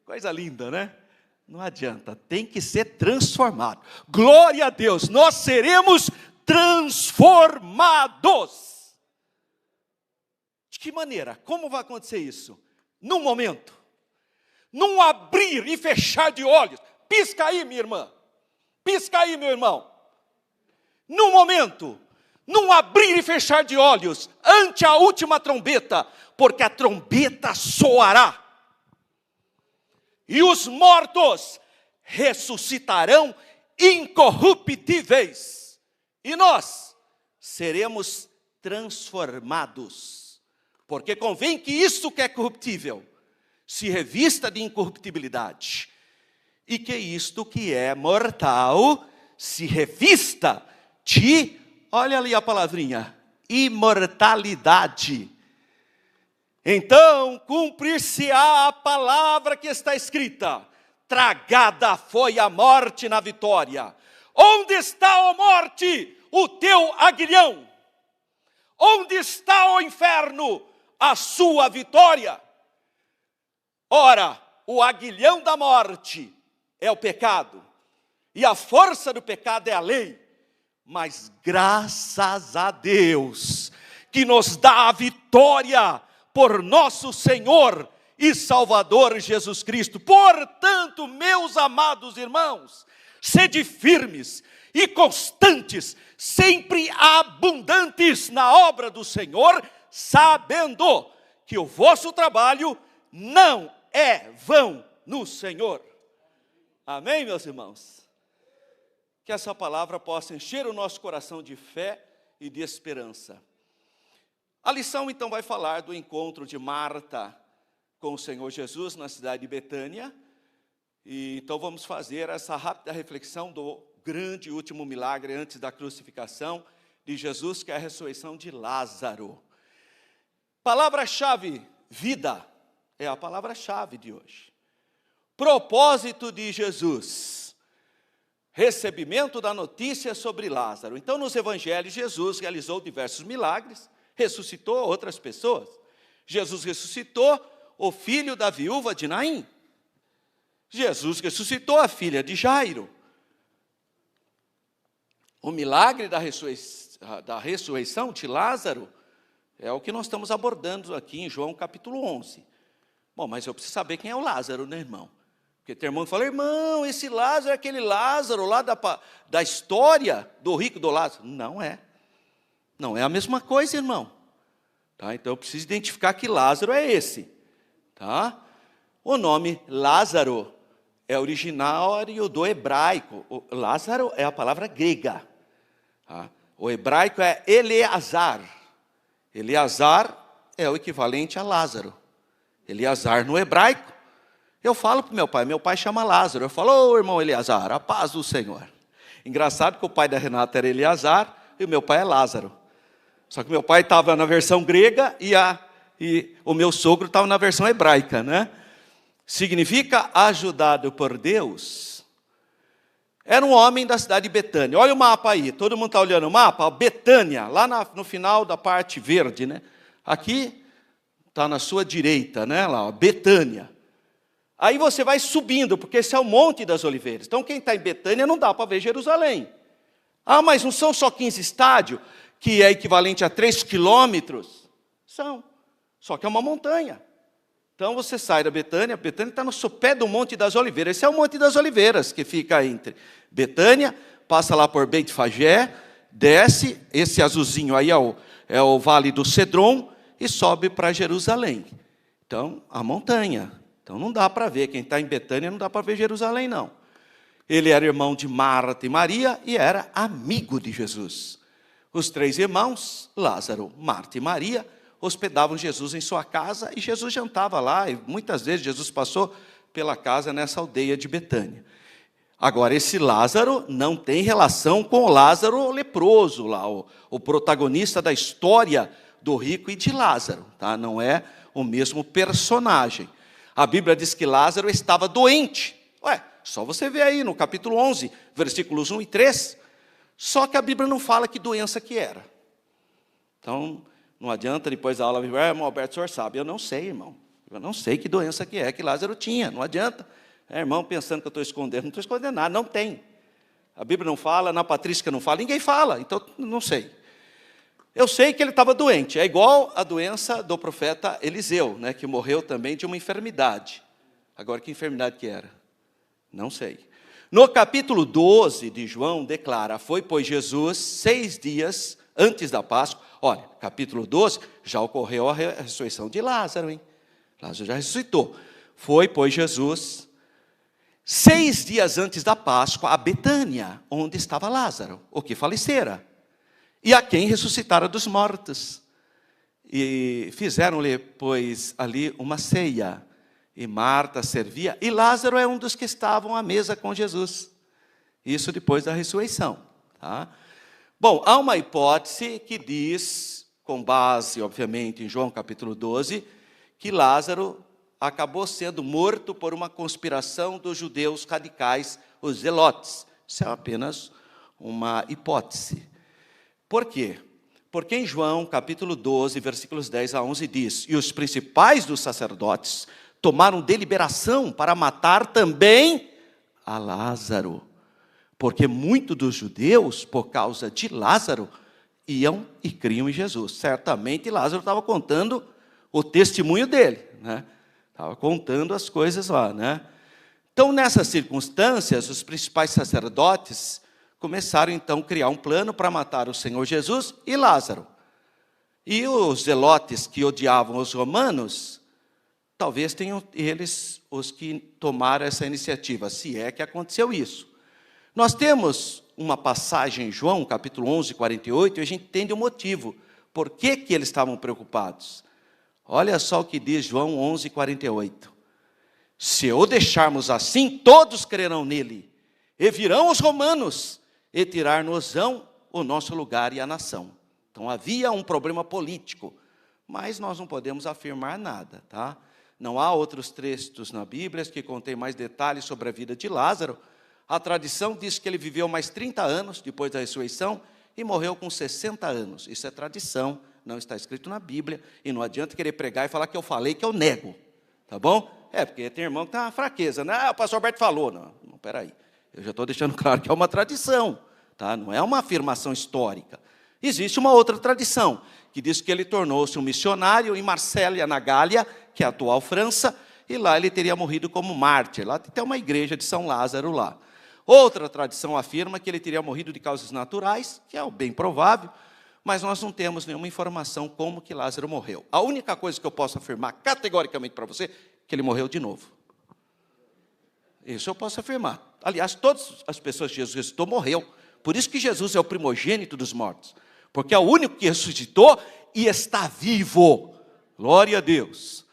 Coisa linda, né? Não adianta. Tem que ser transformado. Glória a Deus. Nós seremos transformados. De que maneira? Como vai acontecer isso? Num momento. Num abrir e fechar de olhos. Pisca aí, minha irmã. Pisca aí, meu irmão. Num momento. Num abrir e fechar de olhos. Ante a última trombeta. Porque a trombeta soará. E os mortos ressuscitarão incorruptíveis. E nós seremos transformados. Porque convém que isso que é corruptível se revista de incorruptibilidade. E que isto que é mortal se revista de, olha ali a palavrinha, imortalidade. Então, cumprir-se-á a palavra que está escrita: tragada foi a morte na vitória. Onde está, ó morte, o teu aguilhão? Onde está, ó inferno, a sua vitória? Ora, o aguilhão da morte é o pecado, e a força do pecado é a lei. Mas graças a Deus, que nos dá a vitória por nosso Senhor e Salvador Jesus Cristo. Portanto, meus amados irmãos, sede firmes e constantes, sempre abundantes na obra do Senhor, sabendo que o vosso trabalho não é vão no Senhor. Amém, meus irmãos? Que essa palavra possa encher o nosso coração de fé e de esperança. A lição, então, vai falar do encontro de Marta com o Senhor Jesus na cidade de Betânia. E então vamos fazer essa rápida reflexão do grande último milagre antes da crucificação de Jesus, que é a ressurreição de Lázaro. Palavra-chave, vida, é a palavra-chave de hoje. Propósito de Jesus, recebimento da notícia sobre Lázaro. Então, nos evangelhos, Jesus realizou diversos milagres, ressuscitou outras pessoas. Jesus ressuscitou o filho da viúva de Naim. Jesus ressuscitou a filha de Jairo. O milagre da ressurreição de Lázaro é o que nós estamos abordando aqui em João capítulo 11. Bom, mas eu preciso saber quem é o Lázaro, né, irmão? Porque tem irmão que fala, irmão, esse Lázaro é aquele Lázaro lá da história do rico do Lázaro. Não é. Não é a mesma coisa, irmão. Tá? Então eu preciso identificar que Lázaro é esse. Tá? O nome Lázaro é originário do hebraico. O Lázaro é a palavra grega. Tá? O hebraico é Eleazar. Eleazar é o equivalente a Lázaro. Eleazar no hebraico. Eu falo para meu pai chama Lázaro. Eu falo, ô irmão Eleazar, a paz do Senhor. Engraçado que o pai da Renata era Eleazar e o meu pai é Lázaro. Só que meu pai estava na versão grega e o meu sogro estava na versão hebraica, né? Significa ajudado por Deus. Era um homem da cidade de Betânia. Olha o mapa aí, todo mundo está olhando o mapa? Betânia, lá no final da parte verde, né? Aqui está na sua direita, né? Lá, Betânia. Aí você vai subindo, porque esse é o Monte das Oliveiras. Então quem está em Betânia não dá para ver Jerusalém. Ah, mas não são só 15 estádios, que é equivalente a 3 quilômetros? São, só que é uma montanha. Então você sai da Betânia está no sopé do Monte das Oliveiras. Esse é o Monte das Oliveiras, que fica entre Betânia, passa lá por Beit-Fagé, desce, esse azulzinho aí é o Vale do Cedron, e sobe para Jerusalém. Então, a montanha. Então não dá para ver, quem está em Betânia não dá para ver Jerusalém, não. Ele era irmão de Marta e Maria e era amigo de Jesus. Os 3 irmãos, Lázaro, Marta e Maria, hospedavam Jesus em sua casa e Jesus jantava lá, e muitas vezes Jesus passou pela casa nessa aldeia de Betânia. Agora, esse Lázaro não tem relação com o Lázaro leproso, lá, o protagonista da história do rico e de Lázaro, tá? Não é o mesmo personagem. A Bíblia diz que Lázaro estava doente. Ué, só você ver aí no capítulo 11, versículos 1 e 3. Só que a Bíblia não fala que doença que era. Então, não adianta depois da aula, irmão Alberto, o senhor sabe. Eu não sei, irmão. Eu não sei que doença que é que Lázaro tinha. Não adianta. Irmão, pensando que eu estou escondendo. Não estou escondendo nada, não tem. A Bíblia não fala, na patrística não fala, ninguém fala. Então, não sei. Eu sei que ele estava doente. É igual a doença do profeta Eliseu, né, que morreu também de uma enfermidade. Agora, que enfermidade que era? Não sei. No capítulo 12 de João, declara: foi, pois, Jesus 6 dias antes da Páscoa. Olha, capítulo 12, já ocorreu a ressurreição de Lázaro, hein? Lázaro já ressuscitou. Foi, pois, Jesus 6 dias antes da Páscoa a Betânia, onde estava Lázaro, o que falecera, e a quem ressuscitara dos mortos. E fizeram-lhe, pois, ali uma ceia. E Marta servia, e Lázaro é um dos que estavam à mesa com Jesus. Isso depois da ressurreição. Tá? Bom, há uma hipótese que diz, com base, obviamente, em João capítulo 12, que Lázaro acabou sendo morto por uma conspiração dos judeus radicais, os zelotes. Isso é apenas uma hipótese. Por quê? Porque em João capítulo 12, versículos 10 a 11 diz: e os principais dos sacerdotes tomaram deliberação para matar também a Lázaro, porque muitos dos judeus, por causa de Lázaro, iam e criam em Jesus. Certamente Lázaro estava contando o testemunho dele, né? Estava contando as coisas lá, né? Então, nessas circunstâncias, os principais sacerdotes começaram então a criar um plano para matar o Senhor Jesus e Lázaro. E os zelotes que odiavam os romanos, talvez tenham eles os que tomaram essa iniciativa, se é que aconteceu isso. Nós temos uma passagem em João, capítulo 11, 48, e a gente entende o motivo. Por que eles estavam preocupados? Olha só o que diz João 11, 48. Se o deixarmos assim, todos crerão nele, e virão os romanos, e tirar-nos-ão o nosso lugar e a nação. Então havia um problema político, mas nós não podemos afirmar nada, tá? Não há outros textos na Bíblia que contêm mais detalhes sobre a vida de Lázaro. A tradição diz que ele viveu mais 30 anos depois da ressurreição e morreu com 60 anos. Isso é tradição, não está escrito na Bíblia, e não adianta querer pregar e falar que eu falei, que eu nego, tá bom? Porque tem irmão que tem uma fraqueza, né? Ah, o pastor Alberto falou. Não, peraí, eu já estou deixando claro que é uma tradição, tá? Não é uma afirmação histórica. Existe uma outra tradição, que diz que ele tornou-se um missionário em Marsella, na Gália, que é a atual França, e lá ele teria morrido como mártir. Lá tem até uma igreja de São Lázaro lá. Outra tradição afirma que ele teria morrido de causas naturais, que é o bem provável, mas nós não temos nenhuma informação como que Lázaro morreu. A única coisa que eu posso afirmar categoricamente para você, é que ele morreu de novo. Isso eu posso afirmar. Aliás, todas as pessoas que Jesus ressuscitou morreu. Por isso que Jesus é o primogênito dos mortos. Porque é o único que ressuscitou e está vivo. Glória a Deus.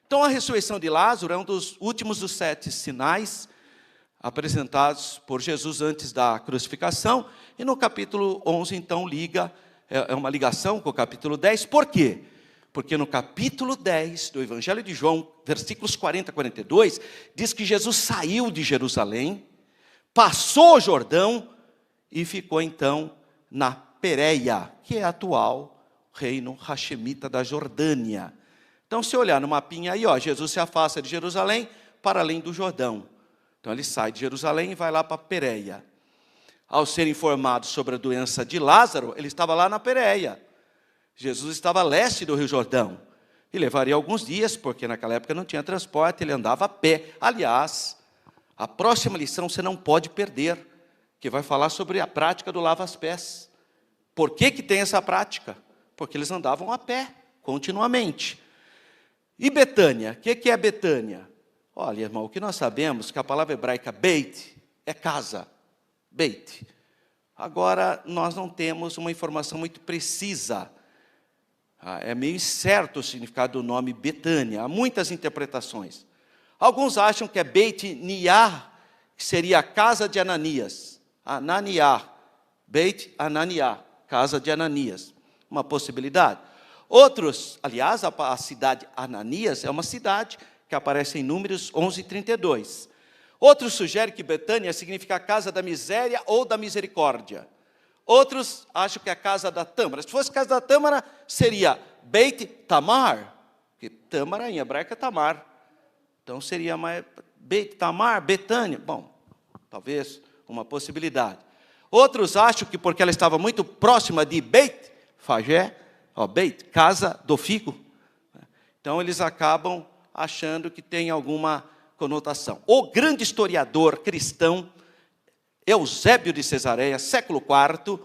Então, a ressurreição de Lázaro é um dos últimos dos 7 sinais apresentados por Jesus antes da crucificação. E no capítulo 11, então, é uma ligação com o capítulo 10. Por quê? Porque no capítulo 10 do Evangelho de João, versículos 40 a 42, diz que Jesus saiu de Jerusalém, passou o Jordão e ficou então na Pérea, que é atual reino hashemita da Jordânia. Então, se olhar no mapinha aí, ó, Jesus se afasta de Jerusalém, para além do Jordão. Então ele sai de Jerusalém e vai lá para Pérea. Ao ser informado sobre a doença de Lázaro, ele estava lá na Pérea. Jesus estava a leste do Rio Jordão. E levaria alguns dias, porque naquela época não tinha transporte, ele andava a pé. Aliás, a próxima lição você não pode perder, que vai falar sobre a prática do lava-pés. Por que tem essa prática? Porque eles andavam a pé, continuamente. E Betânia? O que é Betânia? Olha, irmão, o que nós sabemos, que a palavra hebraica beit é casa. Beit. Agora, nós não temos uma informação muito precisa. É meio incerto o significado do nome Betânia. Há muitas interpretações. Alguns acham que é Beit Niá, que seria a casa de Ananias. Ananiá. Beit Ananiá, casa de Ananias. Uma possibilidade. Outros, aliás, a cidade Ananias é uma cidade que aparece em Números 11:32. Outros sugerem que Betânia significa a casa da miséria ou da misericórdia. Outros acham que é a casa da tâmara. Se fosse a casa da tâmara, seria Beit Tamar, que tâmara em hebraico é Tamar. Então seria mais Beit Tamar, Betânia. Bom, talvez uma possibilidade. Outros acham que porque ela estava muito próxima de Beit Fagé, Beit, casa do figo. Então eles acabam achando que tem alguma conotação. O grande historiador cristão Eusébio de Cesareia, século IV,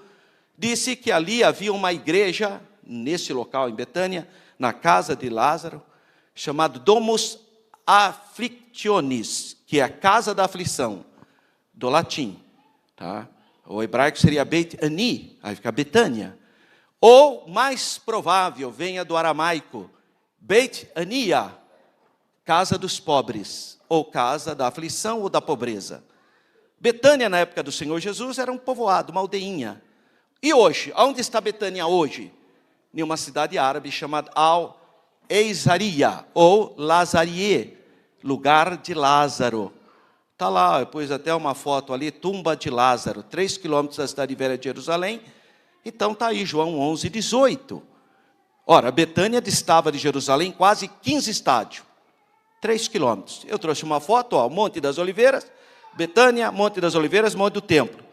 disse que ali havia uma igreja, nesse local em Betânia, na casa de Lázaro, chamado Domus Afflictionis, que é a casa da aflição, do latim. Tá? O hebraico seria Beit Ani, aí fica Betânia. Ou, mais provável, venha do aramaico, Beit Ania, casa dos pobres, ou casa da aflição ou da pobreza. Betânia, na época do Senhor Jesus, era um povoado, uma aldeinha. E hoje, onde está Betânia hoje? Em uma cidade árabe chamada Al-Eizaria, ou Lazarie, lugar de Lázaro. Está lá, eu pus até uma foto ali, tumba de Lázaro, 3 quilômetros da cidade velha de Jerusalém. Então está aí, João 11:18. Ora, Betânia distava de Jerusalém quase 15 estádios, 3 quilômetros. Eu trouxe uma foto, Monte das Oliveiras, Betânia, Monte das Oliveiras, Monte do Templo.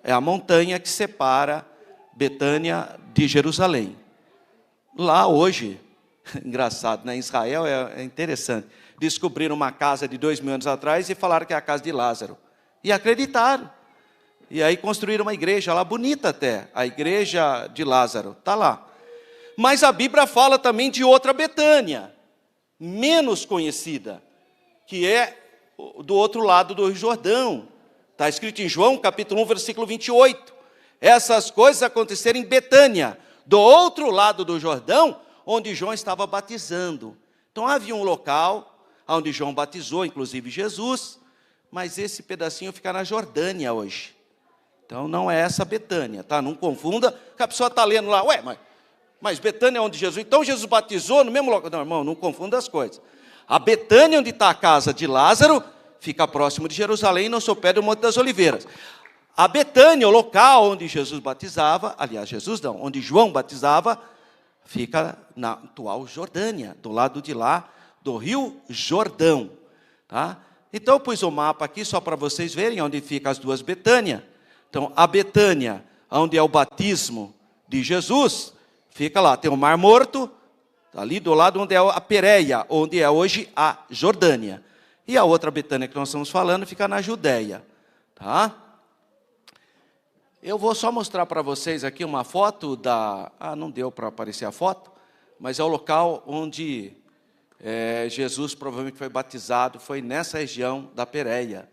É a montanha que separa Betânia de Jerusalém. Lá hoje, engraçado, né? Em Israel é interessante. Descobriram uma casa de 2000 anos atrás e falaram que é a casa de Lázaro. E acreditaram. E aí construíram uma igreja lá, bonita até, a igreja de Lázaro, está lá. Mas a Bíblia fala também de outra Betânia, menos conhecida, que é do outro lado do Rio Jordão. Está escrito em João, capítulo 1, versículo 28. Essas coisas aconteceram em Betânia, do outro lado do Jordão, onde João estava batizando. Então havia um local onde João batizou, inclusive Jesus, mas esse pedacinho fica na Jordânia hoje. Então não é essa Betânia, tá? Não confunda, que a pessoa está lendo lá, mas Betânia é onde Jesus... Então Jesus batizou no mesmo local. Não, irmão, não confunda as coisas. A Betânia, onde está a casa de Lázaro, fica próximo de Jerusalém, não se pé do Monte das Oliveiras. A Betânia, o local onde Jesus batizava, aliás, Jesus não, onde João batizava, fica na atual Jordânia, do lado de lá, do Rio Jordão. Tá? Então eu pus o mapa aqui só para vocês verem onde ficam as duas Betânia. Então, a Betânia, onde é o batismo de Jesus, fica lá, tem o Mar Morto, ali do lado onde é a Pérea, onde é hoje a Jordânia. E a outra Betânia que nós estamos falando fica na Judéia. Tá? Eu vou só mostrar para vocês aqui uma foto da... não deu para aparecer a foto, mas é o local onde Jesus provavelmente foi batizado, foi nessa região da Pérea.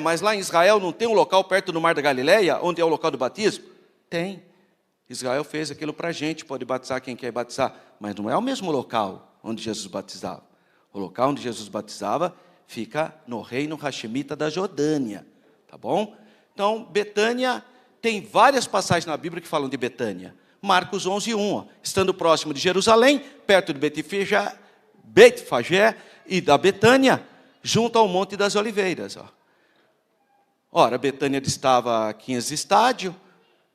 Mas lá em Israel não tem um local perto do Mar da Galileia, onde é o local do batismo? Tem. Israel fez aquilo para a gente, pode batizar quem quer batizar, mas não é o mesmo local onde Jesus batizava. O local onde Jesus batizava fica no reino hashemita da Jordânia, tá bom? Então, Betânia, tem várias passagens na Bíblia que falam de Betânia. Marcos 11:1, estando próximo de Jerusalém, perto de Betfagé e da Betânia, junto ao Monte das Oliveiras. Ora, Betânia distava 15 estádios,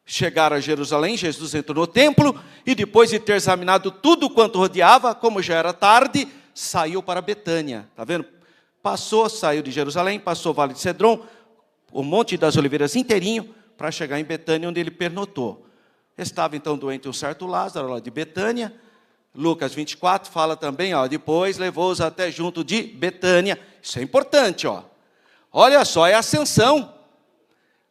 chegaram a Jerusalém, Jesus entrou no templo, e depois de ter examinado tudo quanto rodeava, como já era tarde, saiu para Betânia. Está vendo? saiu de Jerusalém, passou o Vale de Cedron, o Monte das Oliveiras inteirinho, para chegar em Betânia, onde ele pernotou. Estava então doente um certo Lázaro, lá de Betânia. Lucas 24 fala também, depois levou-os até junto de Betânia. Isso é importante, Olha só, é ascensão.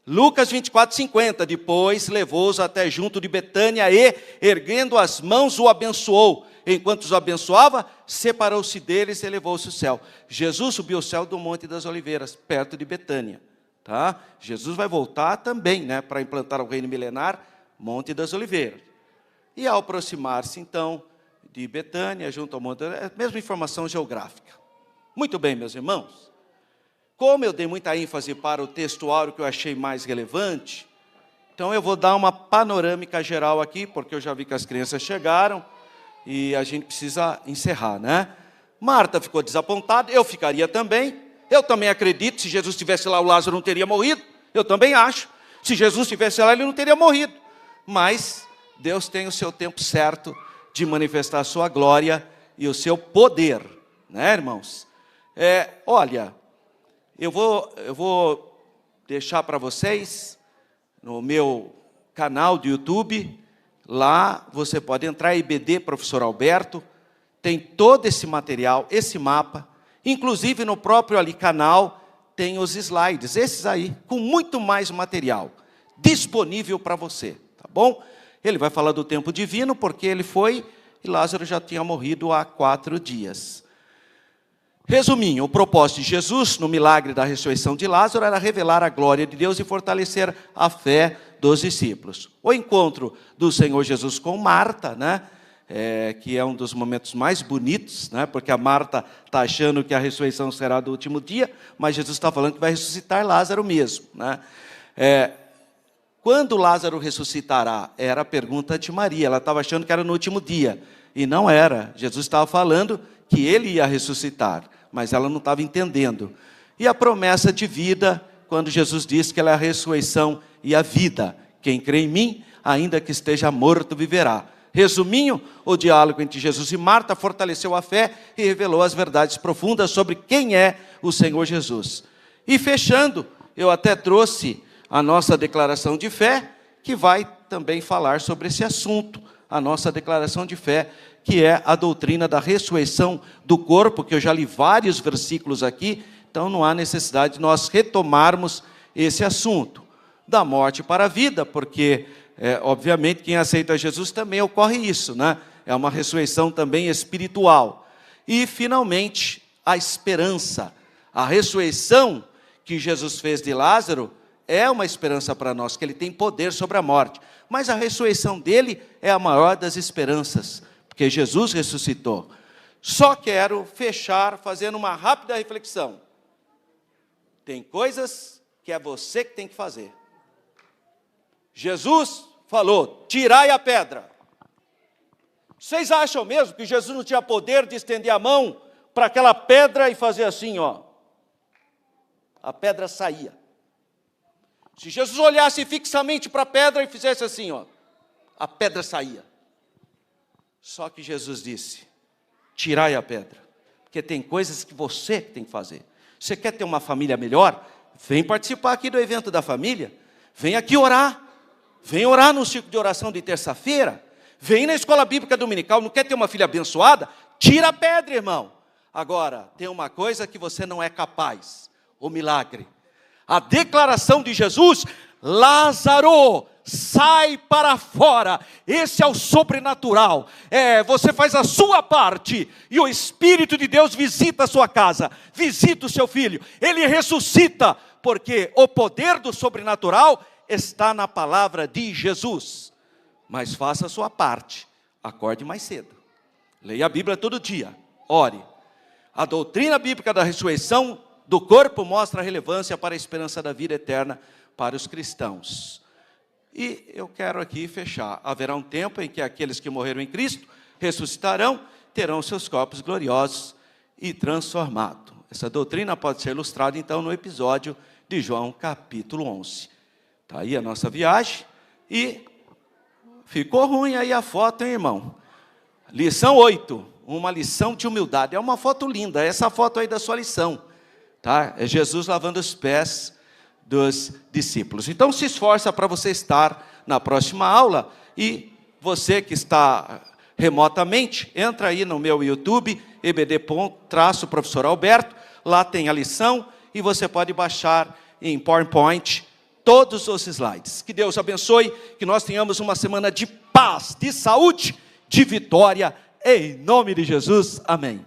Lucas 24, 50. Depois levou-os até junto de Betânia e, erguendo as mãos, o abençoou. Enquanto os abençoava, separou-se deles e elevou-se ao céu. Jesus subiu ao céu do Monte das Oliveiras, perto de Betânia. Tá? Jesus vai voltar também, para implantar o reino milenar, Monte das Oliveiras. E ao aproximar-se, então, de Betânia, junto ao Monte, é a mesma informação geográfica. Muito bem, meus irmãos. Como eu dei muita ênfase para o texto áureo que eu achei mais relevante, então eu vou dar uma panorâmica geral aqui, porque eu já vi que as crianças chegaram e a gente precisa encerrar, Marta ficou desapontada, eu ficaria também. Eu também acredito, se Jesus estivesse lá, o Lázaro não teria morrido. Eu também acho. Se Jesus estivesse lá, ele não teria morrido. Mas Deus tem o seu tempo certo de manifestar a sua glória e o seu poder, irmãos? Olha, eu vou deixar para vocês, no meu canal do YouTube, lá você pode entrar, IBD Professor Alberto, tem todo esse material, esse mapa, inclusive no próprio ali canal, tem os slides, esses aí, com muito mais material, disponível para você, tá bom? Ele vai falar do tempo divino, porque ele foi, e Lázaro já tinha morrido há 4 dias. Resuminho, o propósito de Jesus, no milagre da ressurreição de Lázaro, era revelar a glória de Deus e fortalecer a fé dos discípulos. O encontro do Senhor Jesus com Marta, que é um dos momentos mais bonitos, porque a Marta está achando que a ressurreição será do último dia, mas Jesus está falando que vai ressuscitar Lázaro mesmo. Quando Lázaro ressuscitará? Era a pergunta de Maria, ela estava achando que era no último dia, e não era. Jesus estava falando que ele ia ressuscitar, mas ela não estava entendendo. E a promessa de vida, quando Jesus disse que ela é a ressurreição e a vida. Quem crê em mim, ainda que esteja morto, viverá. Resuminho, o diálogo entre Jesus e Marta fortaleceu a fé e revelou as verdades profundas sobre quem é o Senhor Jesus. E fechando, eu até trouxe a nossa declaração de fé, que vai também falar sobre esse assunto. A nossa declaração de fé, que é a doutrina da ressurreição do corpo, que eu já li vários versículos aqui, então não há necessidade de nós retomarmos esse assunto. Da morte para a vida, porque, obviamente, quem aceita Jesus também ocorre isso, É uma ressurreição também espiritual. E, finalmente, a esperança. A ressurreição que Jesus fez de Lázaro é uma esperança para nós, que ele tem poder sobre a morte. Mas a ressurreição dele é a maior das esperanças, porque Jesus ressuscitou. Só quero fechar fazendo uma rápida reflexão. Tem coisas que é você que tem que fazer. Jesus falou, tirai a pedra. Vocês acham mesmo que Jesus não tinha poder de estender a mão para aquela pedra e fazer assim, A pedra saía. Se Jesus olhasse fixamente para a pedra e fizesse assim, a pedra saía. Só que Jesus disse, tirai a pedra, porque tem coisas que você tem que fazer. Você quer ter uma família melhor? Vem participar aqui do evento da família, vem aqui orar, vem orar no ciclo de oração de terça-feira, vem na escola bíblica dominical, não quer ter uma filha abençoada? Tira a pedra, irmão. Agora, tem uma coisa que você não é capaz, o milagre. A declaração de Jesus, Lázaro, sai para fora. Esse é o sobrenatural. Você faz a sua parte e o Espírito de Deus visita a sua casa, visita o seu filho. Ele ressuscita, porque o poder do sobrenatural está na palavra de Jesus. Mas faça a sua parte. Acorde mais cedo. Leia a Bíblia todo dia. Ore. A doutrina bíblica da ressurreição do corpo mostra a relevância para a esperança da vida eterna para os cristãos. E eu quero aqui fechar. Haverá um tempo em que aqueles que morreram em Cristo ressuscitarão, terão seus corpos gloriosos e transformados. Essa doutrina pode ser ilustrada então no episódio de João capítulo 11. Está aí a nossa viagem e ficou ruim aí a foto, hein, irmão? Lição 8, uma lição de humildade. É uma foto linda, essa foto aí da sua lição. tá? É Jesus lavando os pés dos discípulos. Então se esforça para você estar na próxima aula, e você que está remotamente, entra aí no meu YouTube, EBD-Professor Alberto, lá tem a lição, e você pode baixar em PowerPoint todos os slides. Que Deus abençoe, que nós tenhamos uma semana de paz, de saúde, de vitória, em nome de Jesus, amém.